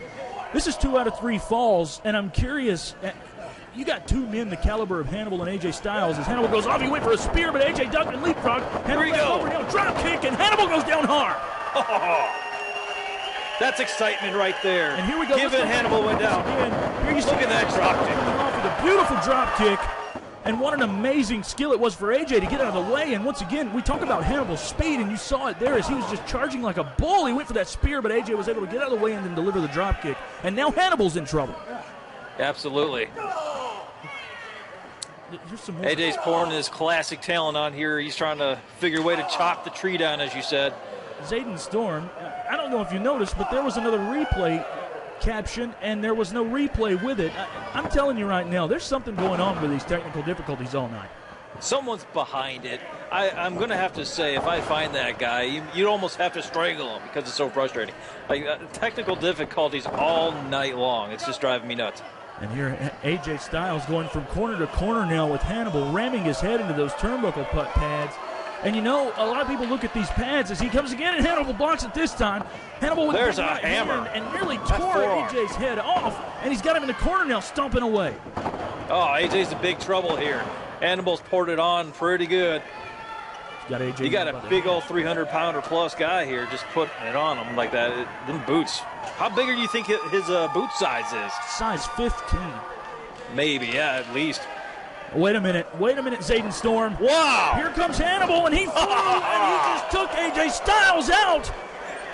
this is 2 out of 3 falls, and I'm curious. You got 2 men the caliber of Hannibal and AJ Styles. As Hannibal goes off, he went for a spear, but AJ ducked and leapfrog. Here we go. Drop kick, and Hannibal goes down hard. That's excitement right there. And here we go. Given Hannibal went down. Here you Look at that drop kick. Coming off with a beautiful drop kick. And what an amazing skill it was for AJ to get out of the way. And once again, we talk about Hannibal's speed, and you saw it there as he was just charging like a bull. He went for that spear, but AJ was able to get out of the way and then deliver the drop kick. And now Hannibal's in trouble. Absolutely. AJ's pouring his classic talent on here. He's trying to figure a way to chop the tree down, as you said. Zayden Storm, I don't know if you noticed, but there was another replay caption, and there was no replay with it. I'm telling you right now, there's something going on with these technical difficulties all night. Someone's behind it. I'm going to have to say, if I find that guy, you'd almost have to strangle him because it's so frustrating. Technical difficulties all night long. It's just driving me nuts. And here, AJ Styles going from corner to corner now with Hannibal, ramming his head into those turnbuckle putt pads. And you know, a lot of people look at these pads as he comes again, and Hannibal blocks it this time. Hannibal with There's a right hammer. And nearly tore AJ's head off, and he's got him in the corner now, stomping away. Oh, AJ's in big trouble here. Hannibal's poured it on pretty good. You got a big old 300-pounder plus guy here just putting it on him like that. Them boots. How big do you think his boot size is? Size 15. Maybe, yeah, at least. Wait a minute, Zayden Storm. Wow! Here comes Hannibal, and he flew, and he just took AJ Styles out.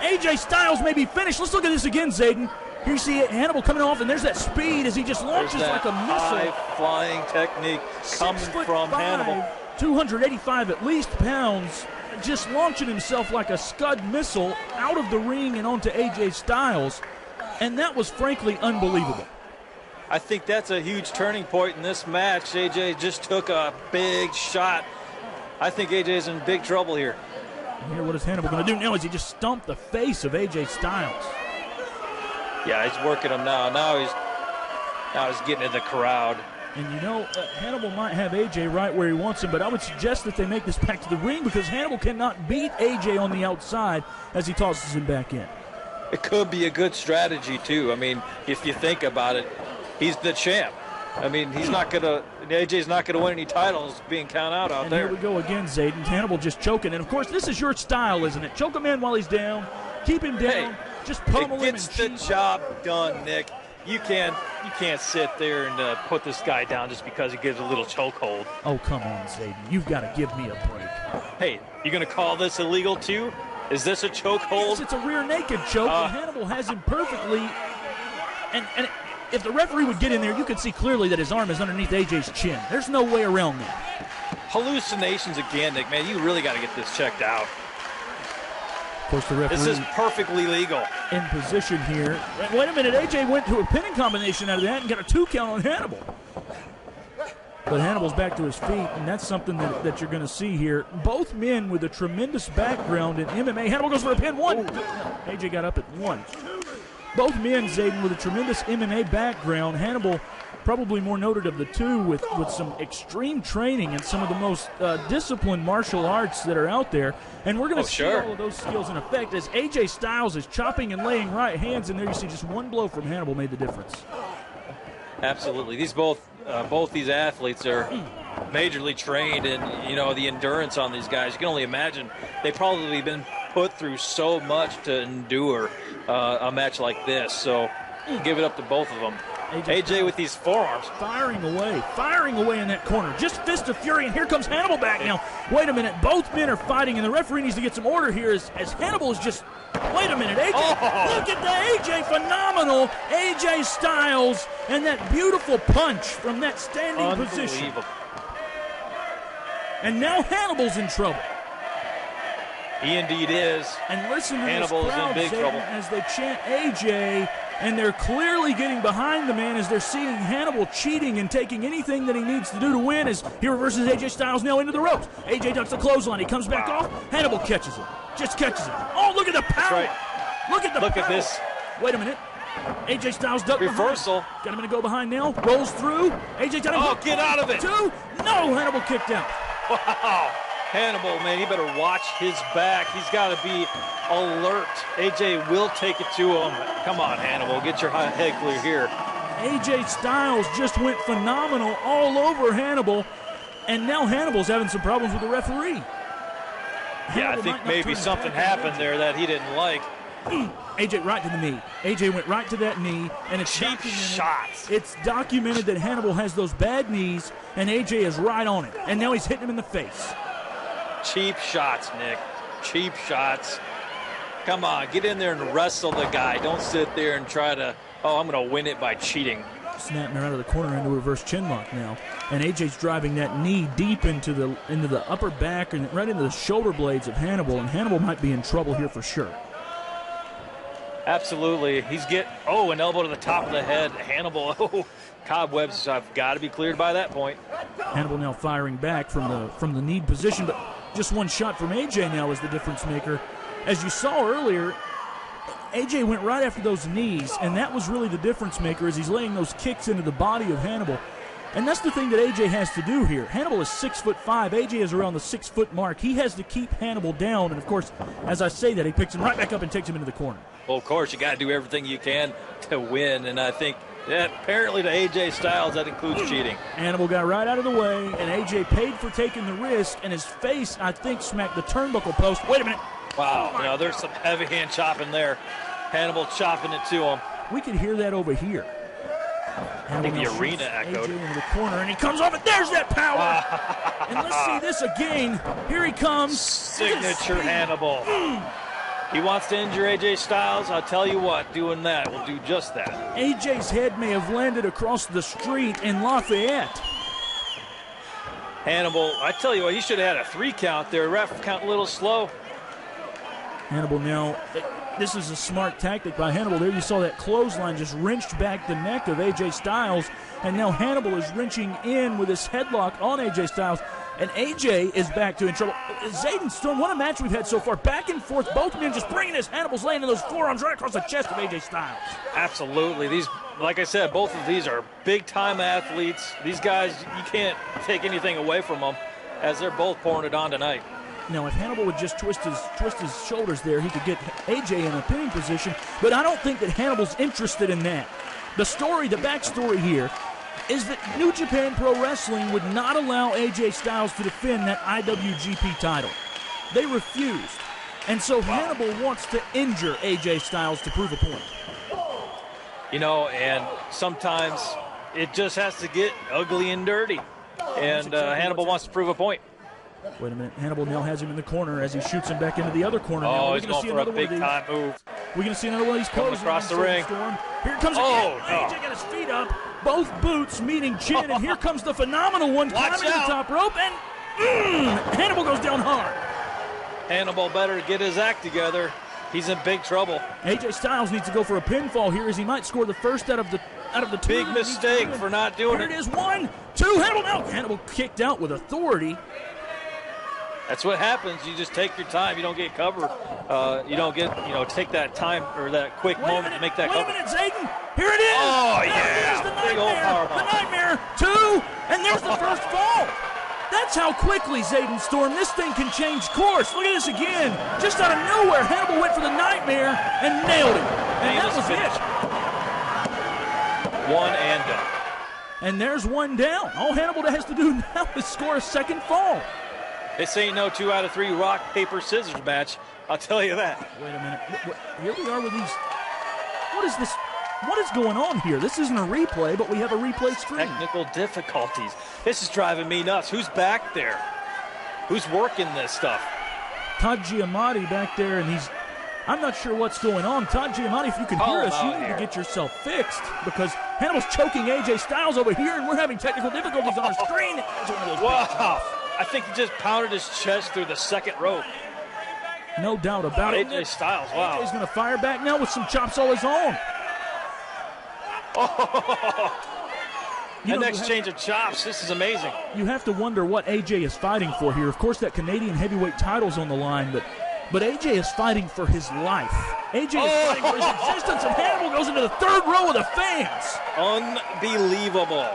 AJ Styles may be finished. Let's look at this again, Zayden. Here you see Hannibal coming off, and there's that speed as he just launches like a missile. High-flying technique coming from Hannibal. 285 at least pounds, just launching himself like a Scud missile out of the ring and onto AJ Styles. And that was frankly unbelievable. I think that's a huge turning point in this match. AJ just took a big shot. I think AJ's in big trouble here. And here, what is Hannibal going to do now? Is he just stomp the face of AJ Styles? Yeah, he's working him now. Now he's getting in the crowd. And you know, Hannibal might have AJ right where he wants him, but I would suggest that they make this back to the ring because Hannibal cannot beat AJ on the outside as he tosses him back in. It could be a good strategy, too. I mean, if you think about it, he's the champ. I mean, AJ's not going to win any titles being counted out there. Here we go again, Zayden. Hannibal just choking. And, of course, this is your style, isn't it? Choke him in while he's down. Keep him down. Just pummel him. It gets the job done, Nick. You can't sit there and put this guy down just because he gives a little chokehold. Oh, come on, Zayden. You've got to give me a break. Hey, you going to call this illegal, too? Is this a chokehold? Yes, it's a rear naked choke, and Hannibal has him perfectly. And if the referee would get in there, you could see clearly that his arm is underneath AJ's chin. There's no way around that. Hallucinations again, Nick. Man, you really got to get this checked out. Of course, the referee. This is perfectly legal. In position here. Wait a minute, AJ went to a pinning combination out of that and got a 2 count on Hannibal. But Hannibal's back to his feet, and that's something that you're going to see here. Both men with a tremendous background in MMA. Hannibal goes for a pin. 1. AJ got up at 1. Both men, Zayden, with a tremendous MMA background. Hannibal, probably more noted of the two, with some extreme training and some of the most disciplined martial arts that are out there. And we're going to see all of those skills in effect as AJ Styles is chopping and laying right hands. And there you see just one blow from Hannibal made the difference. Absolutely. These both these athletes are majorly trained, and, you know, the endurance on these guys, you can only imagine. They've probably been put through so much to endure a match like this. So give it up to both of them. AJ with these forearms. Firing away in that corner. Just fist of fury, and here comes Hannibal back now. Wait a minute. Both men are fighting, and the referee needs to get some order here as Hannibal is just... Wait a minute, AJ. Look at the AJ, phenomenal AJ Styles, and that beautiful punch from that standing position. And now Hannibal's in trouble. He indeed is. And listen to Hannibal this is in crowd, big Zayden, trouble. as they chant AJ, and they're clearly getting behind the man as they're seeing Hannibal cheating and taking anything that he needs to do to win as he reverses AJ Styles now into the ropes. AJ ducks the clothesline. He comes back off. Hannibal catches him. Just catches him. Oh, look at the power. Right. Look at the Look power. at this. Wait a minute. AJ Styles ducked Reversal. behind. Got him to go behind now. Rolls through. AJ got him. Oh, get out of it. Two. No, Hannibal kicked out. Wow. Hannibal, man, he better watch his back. He's got to be alert. AJ will take it to him. Come on, Hannibal, get your head clear here. AJ Styles just went phenomenal all over Hannibal, and now Hannibal's having some problems with the referee. Yeah, I Hannibal think might not maybe turn his something back on happened there that he didn't like. AJ right to the knee. AJ went right to that knee, and it's Cheap documented. shots. It's documented that Hannibal has those bad knees, and AJ is right on it. And now he's hitting him in the face. Cheap shots, Nick. Cheap shots. Come on, get in there and wrestle the guy. Don't sit there and try to, oh, I'm going to win it by cheating. Snapping her out of the corner into a reverse chin lock now, and AJ's driving that knee deep into the upper back and right into the shoulder blades of Hannibal, and Hannibal might be in trouble here for sure. Absolutely. An elbow to the top of the head. Hannibal, cobwebs have got to be cleared by that point. Hannibal now firing back from the knee position, but just one shot from AJ now is the difference maker. As you saw earlier, AJ went right after those knees, and that was really the difference maker as he's laying those kicks into the body of Hannibal. And that's the thing that AJ has to do here. Hannibal is 6'5". AJ is around the 6 foot mark. He has to keep Hannibal down, and of course, as I say that, he picks him right back up and takes him into the corner. Well, of course, you got to do everything you can to win, and I think that apparently to AJ Styles that includes cheating. Hannibal got right out of the way, and AJ paid for taking the risk, and his face, I think, smacked the turnbuckle post. Wait a minute. Wow, there's some heavy hand chopping there. Hannibal chopping it to him. We could hear that over here. I think the Hannibal arena shoots echoed. AJ into the corner, and he comes off, and there's that power. And let's see this again. Here he comes. Signature Hannibal. He wants to injure AJ Styles. I'll tell you what, doing that will do just that. AJ's head may have landed across the street in Lafayette. Hannibal, I tell you what, he should have had a 3 count there. Ref count a little slow. Hannibal now, this is a smart tactic by Hannibal. There you saw that clothesline just wrenched back the neck of AJ Styles, and now Hannibal is wrenching in with his headlock on AJ Styles, and AJ is back to in trouble. Zayden Storm, what a match we've had so far. Back and forth, both men just bringing this. Hannibal's laying in those forearms right across the chest of AJ Styles. Absolutely. These, like I said, both of these are big-time athletes. These guys, you can't take anything away from them as they're both pouring it on tonight. Now, if Hannibal would just twist his shoulders there, he could get AJ in a pinning position, but I don't think that Hannibal's interested in that. The backstory here is that New Japan Pro Wrestling would not allow AJ Styles to defend that IWGP title. They refused. And so Hannibal wants to injure AJ Styles to prove a point. And sometimes it just has to get ugly and dirty. And Hannibal wants to prove a point. Wait a minute. Hannibal now has him in the corner as he shoots him back into the other corner. Oh, he's going for a big-time move. We're going to see another one of these closes across the ring. Here comes AJ got his feet up. Both boots meeting chin, and here comes the phenomenal one climbing the top rope, and Hannibal goes down hard. Hannibal better get his act together. He's in big trouble. AJ Styles needs to go for a pinfall here as he might score the first out of the two. Big mistake for not doing it. Here it is, 1, 2, Hannibal now. Hannibal kicked out with authority. That's what happens. You just take your time. You don't get cover. You don't get, take that time or that quick moment to make that cover. Wait a minute, Zayden. Here it is. Oh, there yeah. It is, the big old nightmare. powerbomb. The nightmare. 2, and there's the first fall. That's how quickly, Zayden Storm, this thing can change course. Look at this again. Just out of nowhere, Hannibal went for the nightmare and nailed it. And that was it. 1 and done. And there's one down. All Hannibal has to do now is score a second fall. This ain't no 2 out of 3 rock, paper, scissors match. I'll tell you that. Wait a minute. Here we are with these. What is this? What is going on here? This isn't a replay, but we have a replay screen. Technical difficulties. This is driving me nuts. Who's back there? Who's working this stuff? Todd Giamatti back there, and I'm not sure what's going on. Todd Giamatti, if you can hear us, you need to get yourself fixed because Hannibal's choking AJ Styles over here, and we're having technical difficulties on our screen. Wow. I think he just pounded his chest through the second rope. No doubt about it. AJ Styles, wow. AJ's going to fire back now with some chops all his own. An exchange of chops. This is amazing. You have to wonder what AJ is fighting for here. Of course, that Canadian heavyweight title's on the line, but AJ is fighting for his life. AJ is fighting for his existence, and Hannibal goes into the third row of the fans. Unbelievable.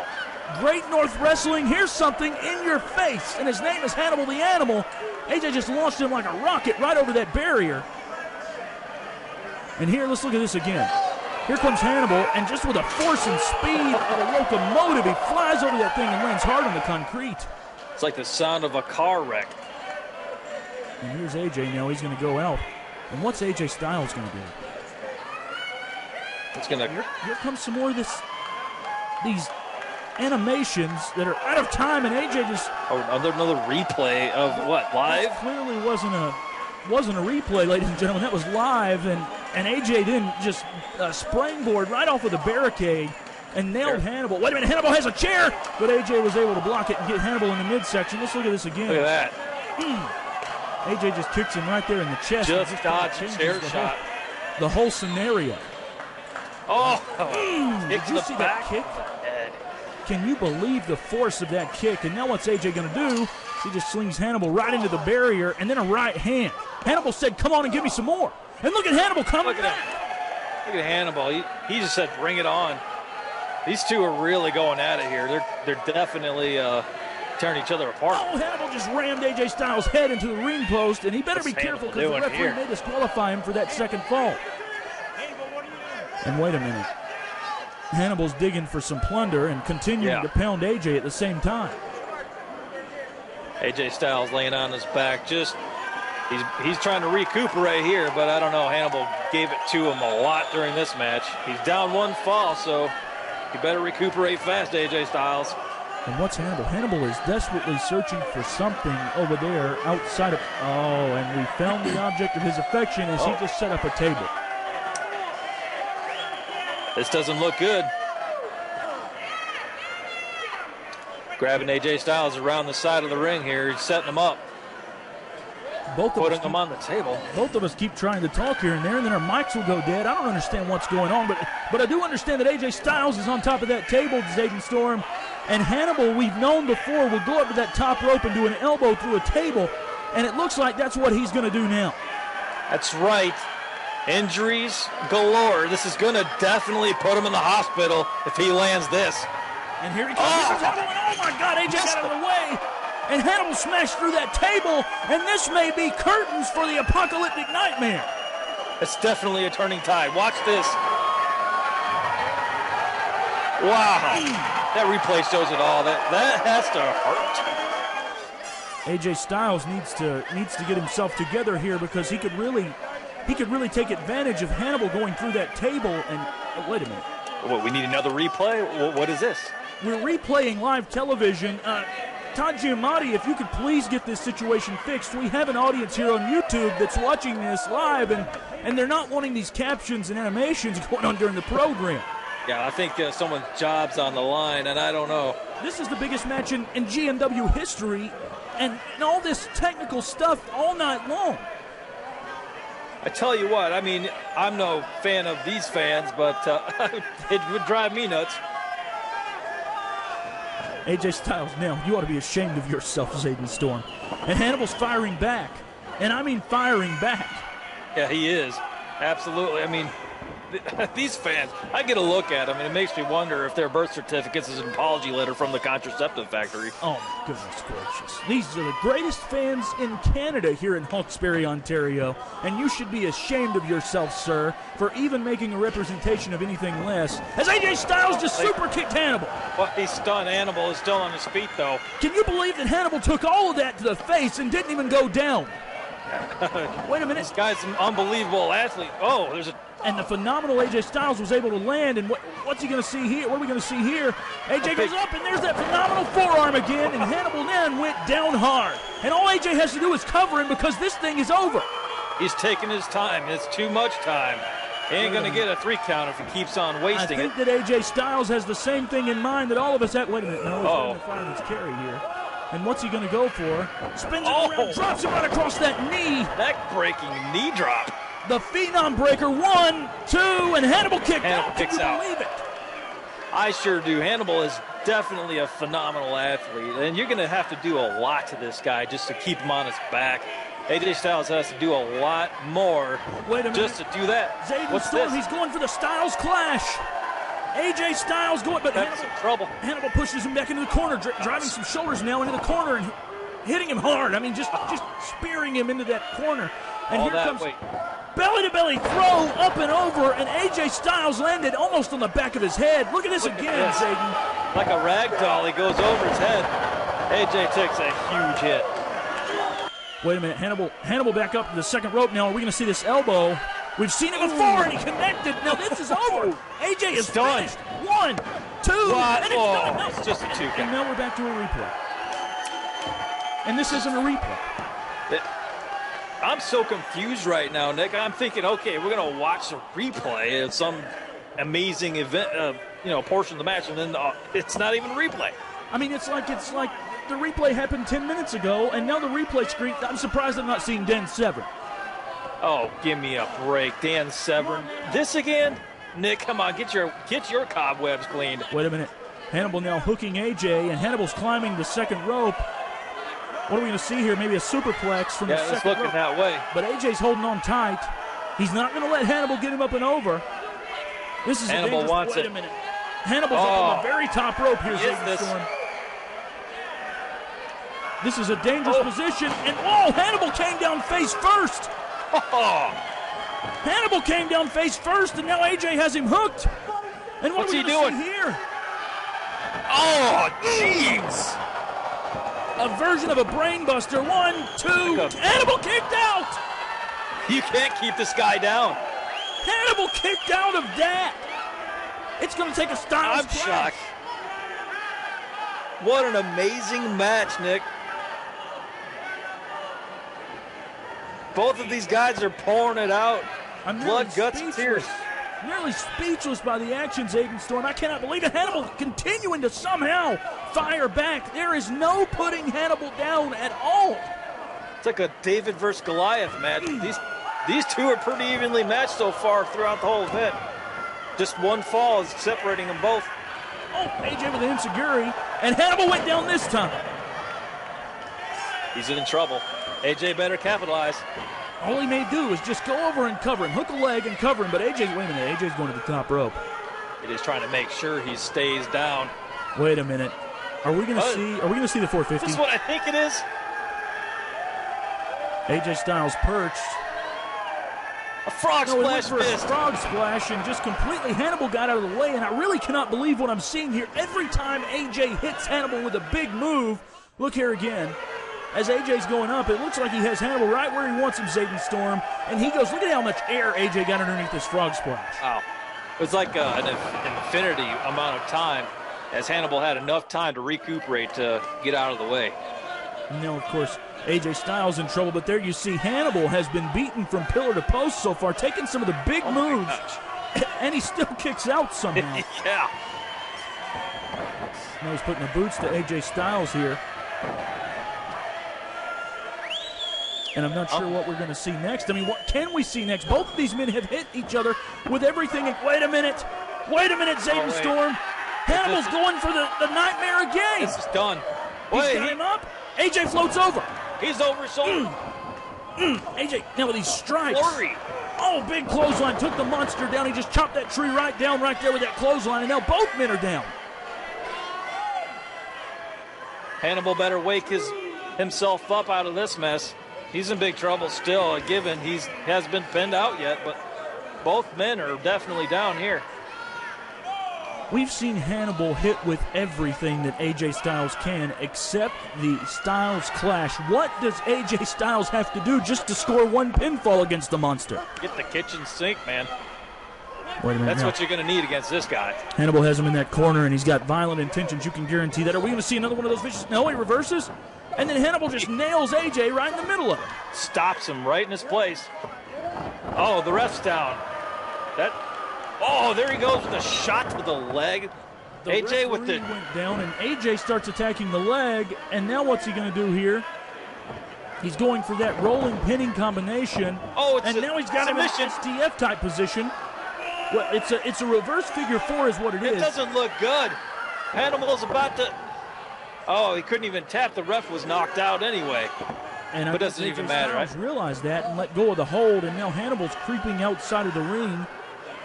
Great North Wrestling. Here's something in your face, and his name is Hannibal the Animal. AJ just launched him like a rocket right over that barrier. And here, let's look at this again. Here comes Hannibal, and just with the force and speed of a locomotive, he flies over that thing and lands hard on the concrete. It's like the sound of a car wreck. And here's AJ now. He's going to go out. And what's AJ Styles going to do? It's going to... Here comes some more of these animations that are out of time, and AJ just... Oh, another replay of what, live? This clearly wasn't a replay, ladies and gentlemen. That was live, and AJ didn't just springboard right off of the barricade and nailed Hannibal. Wait a minute, Hannibal has a chair, but AJ was able to block it and get Hannibal in the midsection. Let's look at this again. Look at that. AJ just kicks him right there in the chest. Just dodged chair shot. The whole scenario. Oh, did you see that kick? Can you believe the force of that kick? And now what's AJ going to do? He just slings Hannibal right into the barrier and then a right hand. Hannibal said, come on and give me some more. And look at Hannibal coming back. Look at Hannibal. He just said, bring it on. These two are really going at it here. They're definitely tearing each other apart. Oh, Hannibal just rammed AJ Styles' head into the ring post, and he better be careful because the referee may disqualify him for that second fall. And wait a minute. Hannibal's digging for some plunder and continuing to pound AJ at the same time. AJ Styles laying on his back. Just he's trying to recuperate here, but I don't know. Hannibal gave it to him a lot during this match. He's down one fall, so you better recuperate fast, AJ Styles. And what's Hannibal? Hannibal is desperately searching for something over there outside of... Oh, and we found the object of his affection as he just set up a table. This doesn't look good. Grabbing AJ Styles around the side of the ring here. He's setting him up. Putting him on the table. Both of us keep trying to talk here and there, and then our mics will go dead. I don't understand what's going on, but I do understand that AJ Styles is on top of that table, Zayden Storm. And Hannibal, we've known before, will go up to that top rope and do an elbow through a table. And it looks like that's what he's going to do now. That's right. Injuries galore. This is going to definitely put him in the hospital if he lands this. And here he comes. Oh my God, AJ got out of the way. And Hannibal smashed through that table. And this may be curtains for the apocalyptic nightmare. It's definitely a turning tide. Watch this. Wow. That replay shows it all. That has to hurt. AJ Styles needs to get himself together here because he could really take advantage of Hannibal going through that table. And wait a minute. What, we need another replay? What is this? We're replaying live television. Todd Giamatti, if you could please get this situation fixed. We have an audience here on YouTube that's watching this live, and they're not wanting these captions and animations going on during the program. Yeah, I think someone's job's on the line, and I don't know. This is the biggest match in GMW history, and all this technical stuff all night long. I tell you what, I mean, I'm no fan of these fans, but it would drive me nuts. AJ Styles, now, you ought to be ashamed of yourself, Zayden Storm. And Hannibal's firing back, and I mean firing back. Yeah, he is. Absolutely. I mean, these fans, I get a look at them, and it makes me wonder if their birth certificates is an apology letter from the contraceptive factory. Oh, my goodness gracious. These are the greatest fans in Canada here in Hawkesbury, Ontario, and you should be ashamed of yourself, sir, for even making a representation of anything less. As AJ Styles just super kicked Hannibal. Well, he's stunned. Hannibal is still on his feet, though. Can you believe that Hannibal took all of that to the face and didn't even go down? Wait a minute. This guy's an unbelievable athlete. Oh, there's a... And the phenomenal AJ Styles was able to land, and what's he going to see here? What are we going to see here? AJ goes up, and there's that phenomenal forearm again, and Hannibal then went down hard. And all AJ has to do is cover him because this thing is over. He's taking his time. It's too much time. He ain't going to get a 3 count if he keeps on wasting it. I think that AJ Styles has the same thing in mind that all of us have. Wait a minute. No, he's fireman's carry here. And what's he going to go for? Spins it around, drops it right across that knee. Neck-breaking knee drop. The Phenom Breaker, 1, 2, and Hannibal kicked out. Kicks Can you out. believe it? I sure do. Hannibal is definitely a phenomenal athlete, and you're going to have to do a lot to this guy just to keep him on his back. AJ Styles has to do a lot more just to do that. What's Storm, this? He's going for the Styles Clash. AJ Styles going, but Hannibal pushes him back into the corner, driving some shoulders now into the corner and hitting him hard. I mean, just spearing him into that corner. And here comes belly-to-belly throw up and over, and AJ Styles landed almost on the back of his head. Look at this again, Zayden. Like a rag doll, he goes over his head. AJ takes a huge hit. Wait a minute, Hannibal back up to the second rope now. Are we going to see this elbow? We've seen it before, and he connected. Now this is over. AJ is done. 1, 2, and it's done. No. It's just a 2 count. And now we're back to a replay. And this isn't a replay. I'm so confused right now, Nick. I'm thinking, okay, we're going to watch a replay of some amazing event, portion of the match, and then it's not even a replay. I mean, it's like the replay happened 10 minutes ago, and now the replay screen. I'm surprised I'm not seeing Dan Severn. Oh, give me a break, Dan Severn. This again, Nick? Come on, get your cobwebs cleaned. Wait a minute. Hannibal now hooking AJ, and Hannibal's climbing the second rope. What are we going to see here? Maybe a superplex from the second rope. Yeah, it's looking that way. But AJ's holding on tight. He's not going to let Hannibal get him up and over. This is Hannibal wants Wait a minute. Hannibal's up on the very top rope here, Storm. This is a dangerous position, and Hannibal came down face first. Hannibal came down face first, and now AJ has him hooked. And what's he doing here? Oh, jeez! A version of a brainbuster. 1, 2. Hannibal kicked out. You can't keep this guy down. Hannibal kicked out of that. It's going to take a Styles Clash. I'm shocked. What an amazing match, Nick. Both of these guys are pouring it out. Blood, guts, and tears. Nearly speechless by the actions, Aiden Storm. I cannot believe it. Hannibal continuing to somehow fire back. There is no putting Hannibal down at all. It's like a David versus Goliath match. These two are pretty evenly matched so far throughout the whole event. Just one fall is separating them both. AJ with an enziguri, and Hannibal went down this time. He's in trouble. AJ better capitalize. All he may do is just go over and cover him, hook a leg and cover him, but wait a minute, AJ's going to the top rope. It is trying to make sure he stays down. Wait a minute. Are we going to see the 450? This is what I think it is. AJ Styles perched. A frog splash fist. A frog splash, and just completely Hannibal got out of the way, and I really cannot believe what I'm seeing here. Every time AJ hits Hannibal with a big move, look here again. As AJ's going up, it looks like he has Hannibal right where he wants him, Zayden Storm, and he goes, look at how much air AJ got underneath this frog splash. Wow. It was like an infinity amount of time, as Hannibal had enough time to recuperate to get out of the way. Now, of course, AJ Styles in trouble, but there you see Hannibal has been beaten from pillar to post so far, taking some of the big moves, and he still kicks out somehow. Yeah. Now he's putting the boots to AJ Styles here. And I'm not sure what we're going to see next. I mean, what can we see next? Both of these men have hit each other with everything. Wait a minute, Zayden Storm. Hannibal's going for the nightmare again. This is done. He's got him up. AJ floats over. He's over his shoulder. AJ, now with these strikes. Flurry. Oh, big clothesline. Took the monster down. He just chopped that tree right down right there with that clothesline, and now both men are down. Hannibal better wake himself up out of this mess. He's in big trouble still, given he hasn't been pinned out yet, but both men are definitely down here. We've seen Hannibal hit with everything that AJ Styles can except the Styles Clash. What does AJ Styles have to do just to score one pinfall against the monster? Get the kitchen sink, man. Wait a minute. That's what you're going to need against this guy. Hannibal has him in that corner, and he's got violent intentions. You can guarantee that. Are we going to see another one of those vicious? No, he reverses. And then Hannibal just nails AJ right in the middle of it. Stops him right in his place. Oh, the ref's down. Oh, there he goes with a shot to the leg. AJ with the went down, and AJ starts attacking the leg, and now what's he going to do here? He's going for that rolling pinning combination. Oh, and now he's got him in an STF type position. Well, it's a reverse figure 4 is what it is. It doesn't look good. Hannibal's about to. Oh, he couldn't even tap. The ref was knocked out anyway. And but it doesn't even matter. I realized that and let go of the hold, and now Hannibal's creeping outside of the ring.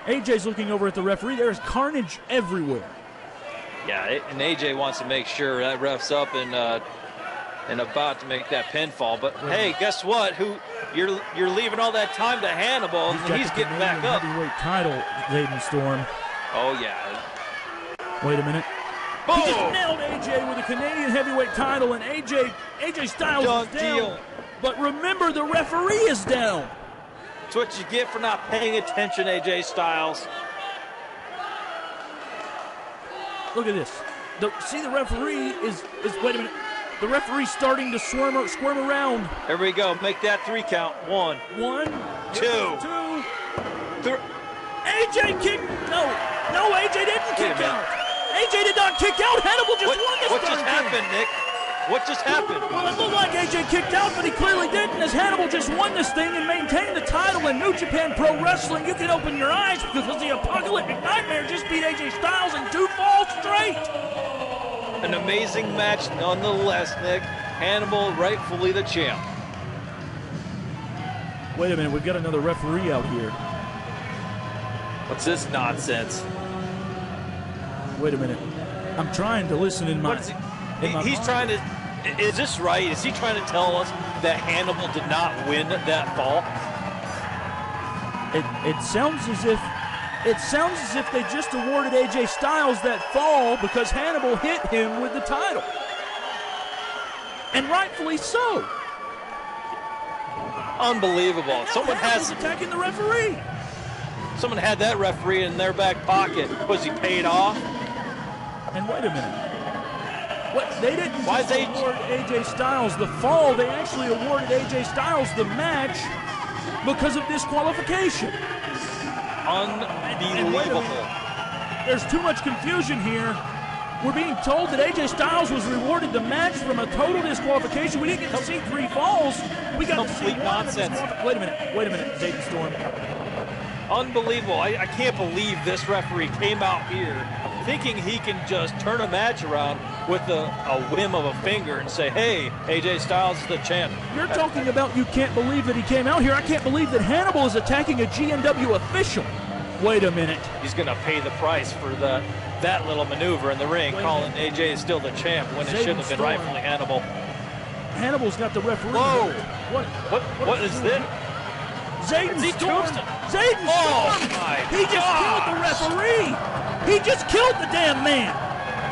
AJ's looking over at the referee. There's carnage everywhere. Yeah, and AJ wants to make sure that ref's up and about to make that pinfall. But hey, guess what? You're leaving all that time to Hannibal, and he's getting back up. Heavyweight title, Zayden Storm. Oh yeah. Wait a minute. Boom! He just nailed AJ with a Canadian heavyweight title, and AJ Styles is down. But remember, the referee is down. That's what you get for not paying attention, AJ Styles. Look at this. See, the referee is wait a minute. The referee's starting to squirm around. There we go. Make that 3 count. 1, 2, 3. AJ kicked. No, AJ didn't kick out. AJ did not kick out. Hannibal just won this. What just happened, Nick? What just happened? Well, it looked like AJ kicked out, but he clearly didn't, as Hannibal just won this thing and maintained the title in New Japan Pro Wrestling. You can open your eyes because the Apocalyptic Nightmare just beat AJ Styles in 2 falls straight. An amazing match nonetheless, Nick. Hannibal rightfully the champ. Wait a minute, we've got another referee out here. What's this nonsense? Wait a minute. I'm trying to listen in my... He's trying to... Is this right? Is he trying to tell us that Hannibal did not win that fall? It sounds as if... It sounds as if they just awarded AJ Styles that fall because Hannibal hit him with the title. And rightfully so. Unbelievable. Someone has attacking the referee. Someone had that referee in their back pocket. Was he paid off? And wait a minute. What, they didn't award AJ Styles the fall. They actually awarded AJ Styles the match because of disqualification. Unbelievable. There's too much confusion here. We're being told that AJ Styles was rewarded the match from a total disqualification. We didn't get to see 3 falls. We got to see nonsense. Wait a minute, Zayden Storm. Unbelievable. I can't believe this referee came out here thinking he can just turn a match around with a whim of a finger and say, hey, AJ Styles is the champ. You're talking about you can't believe that he came out here. I can't believe that Hannibal is attacking a GNW official. Wait a minute. He's going to pay the price for that little maneuver in the ring, calling AJ still the champ when it shouldn't have been rightfully Hannibal. Hannibal's got the referee. Whoa! What is this? Zayden Storm. Zayden Storm. He just killed the referee. He just killed the damn man.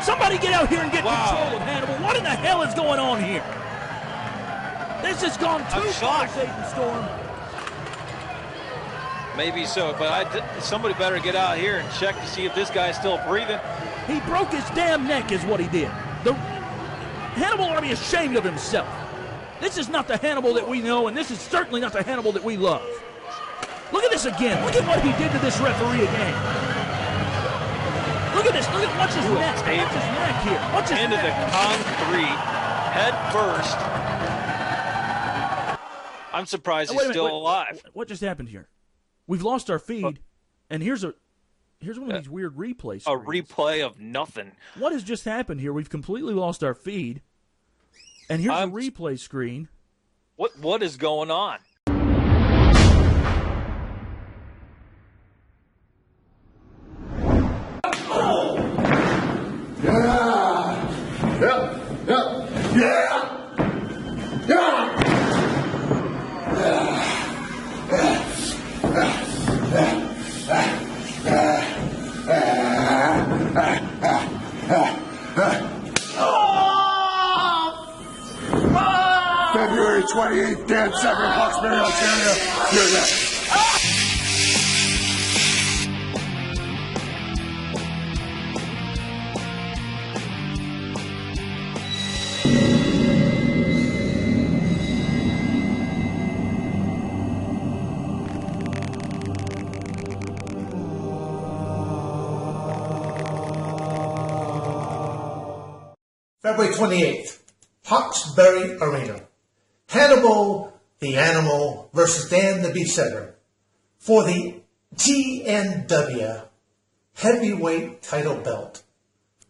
Somebody get out here and get control of Hannibal. What in the hell is going on here? This has gone too far, Zayden Storm. Maybe so, but somebody better get out here and check to see if this guy's still breathing. He broke his damn neck is what he did. Hannibal ought to be ashamed of himself. This is not the Hannibal that we know, and this is certainly not the Hannibal that we love. Look at this again. Look at what he did to this referee again. Look at this. Watch his neck. Watch his neck here. Watch his into neck. the concrete, head first. I'm surprised he's still alive. What just happened here? We've lost our feed, and here's one of these weird replays. A replay of nothing. What has just happened here? We've completely lost our feed, and here's a replay screen. What is going on? February 28th, Dan Severn, Hawkesbury, Ontario. You're next. February 28th, Hawkesbury Arena. Hannibal the Animal versus Dan the Beast Severn for the GNW heavyweight title belt.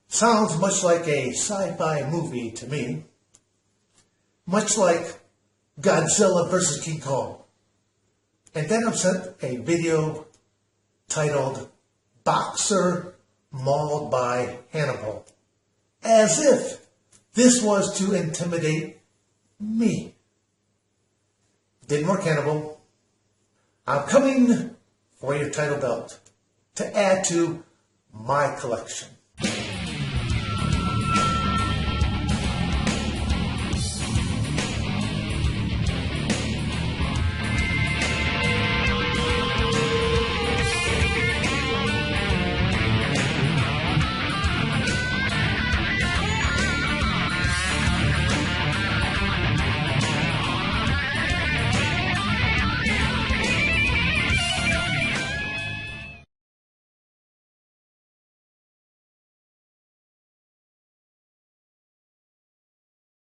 Sounds much like a sci-fi movie to me. Much like Godzilla versus King Kong. And then I'm sent a video titled Boxer Mauled by Hannibal. As if this was to intimidate me. Didn't work, Hannibal. I'm coming for your title belt to add to my collection.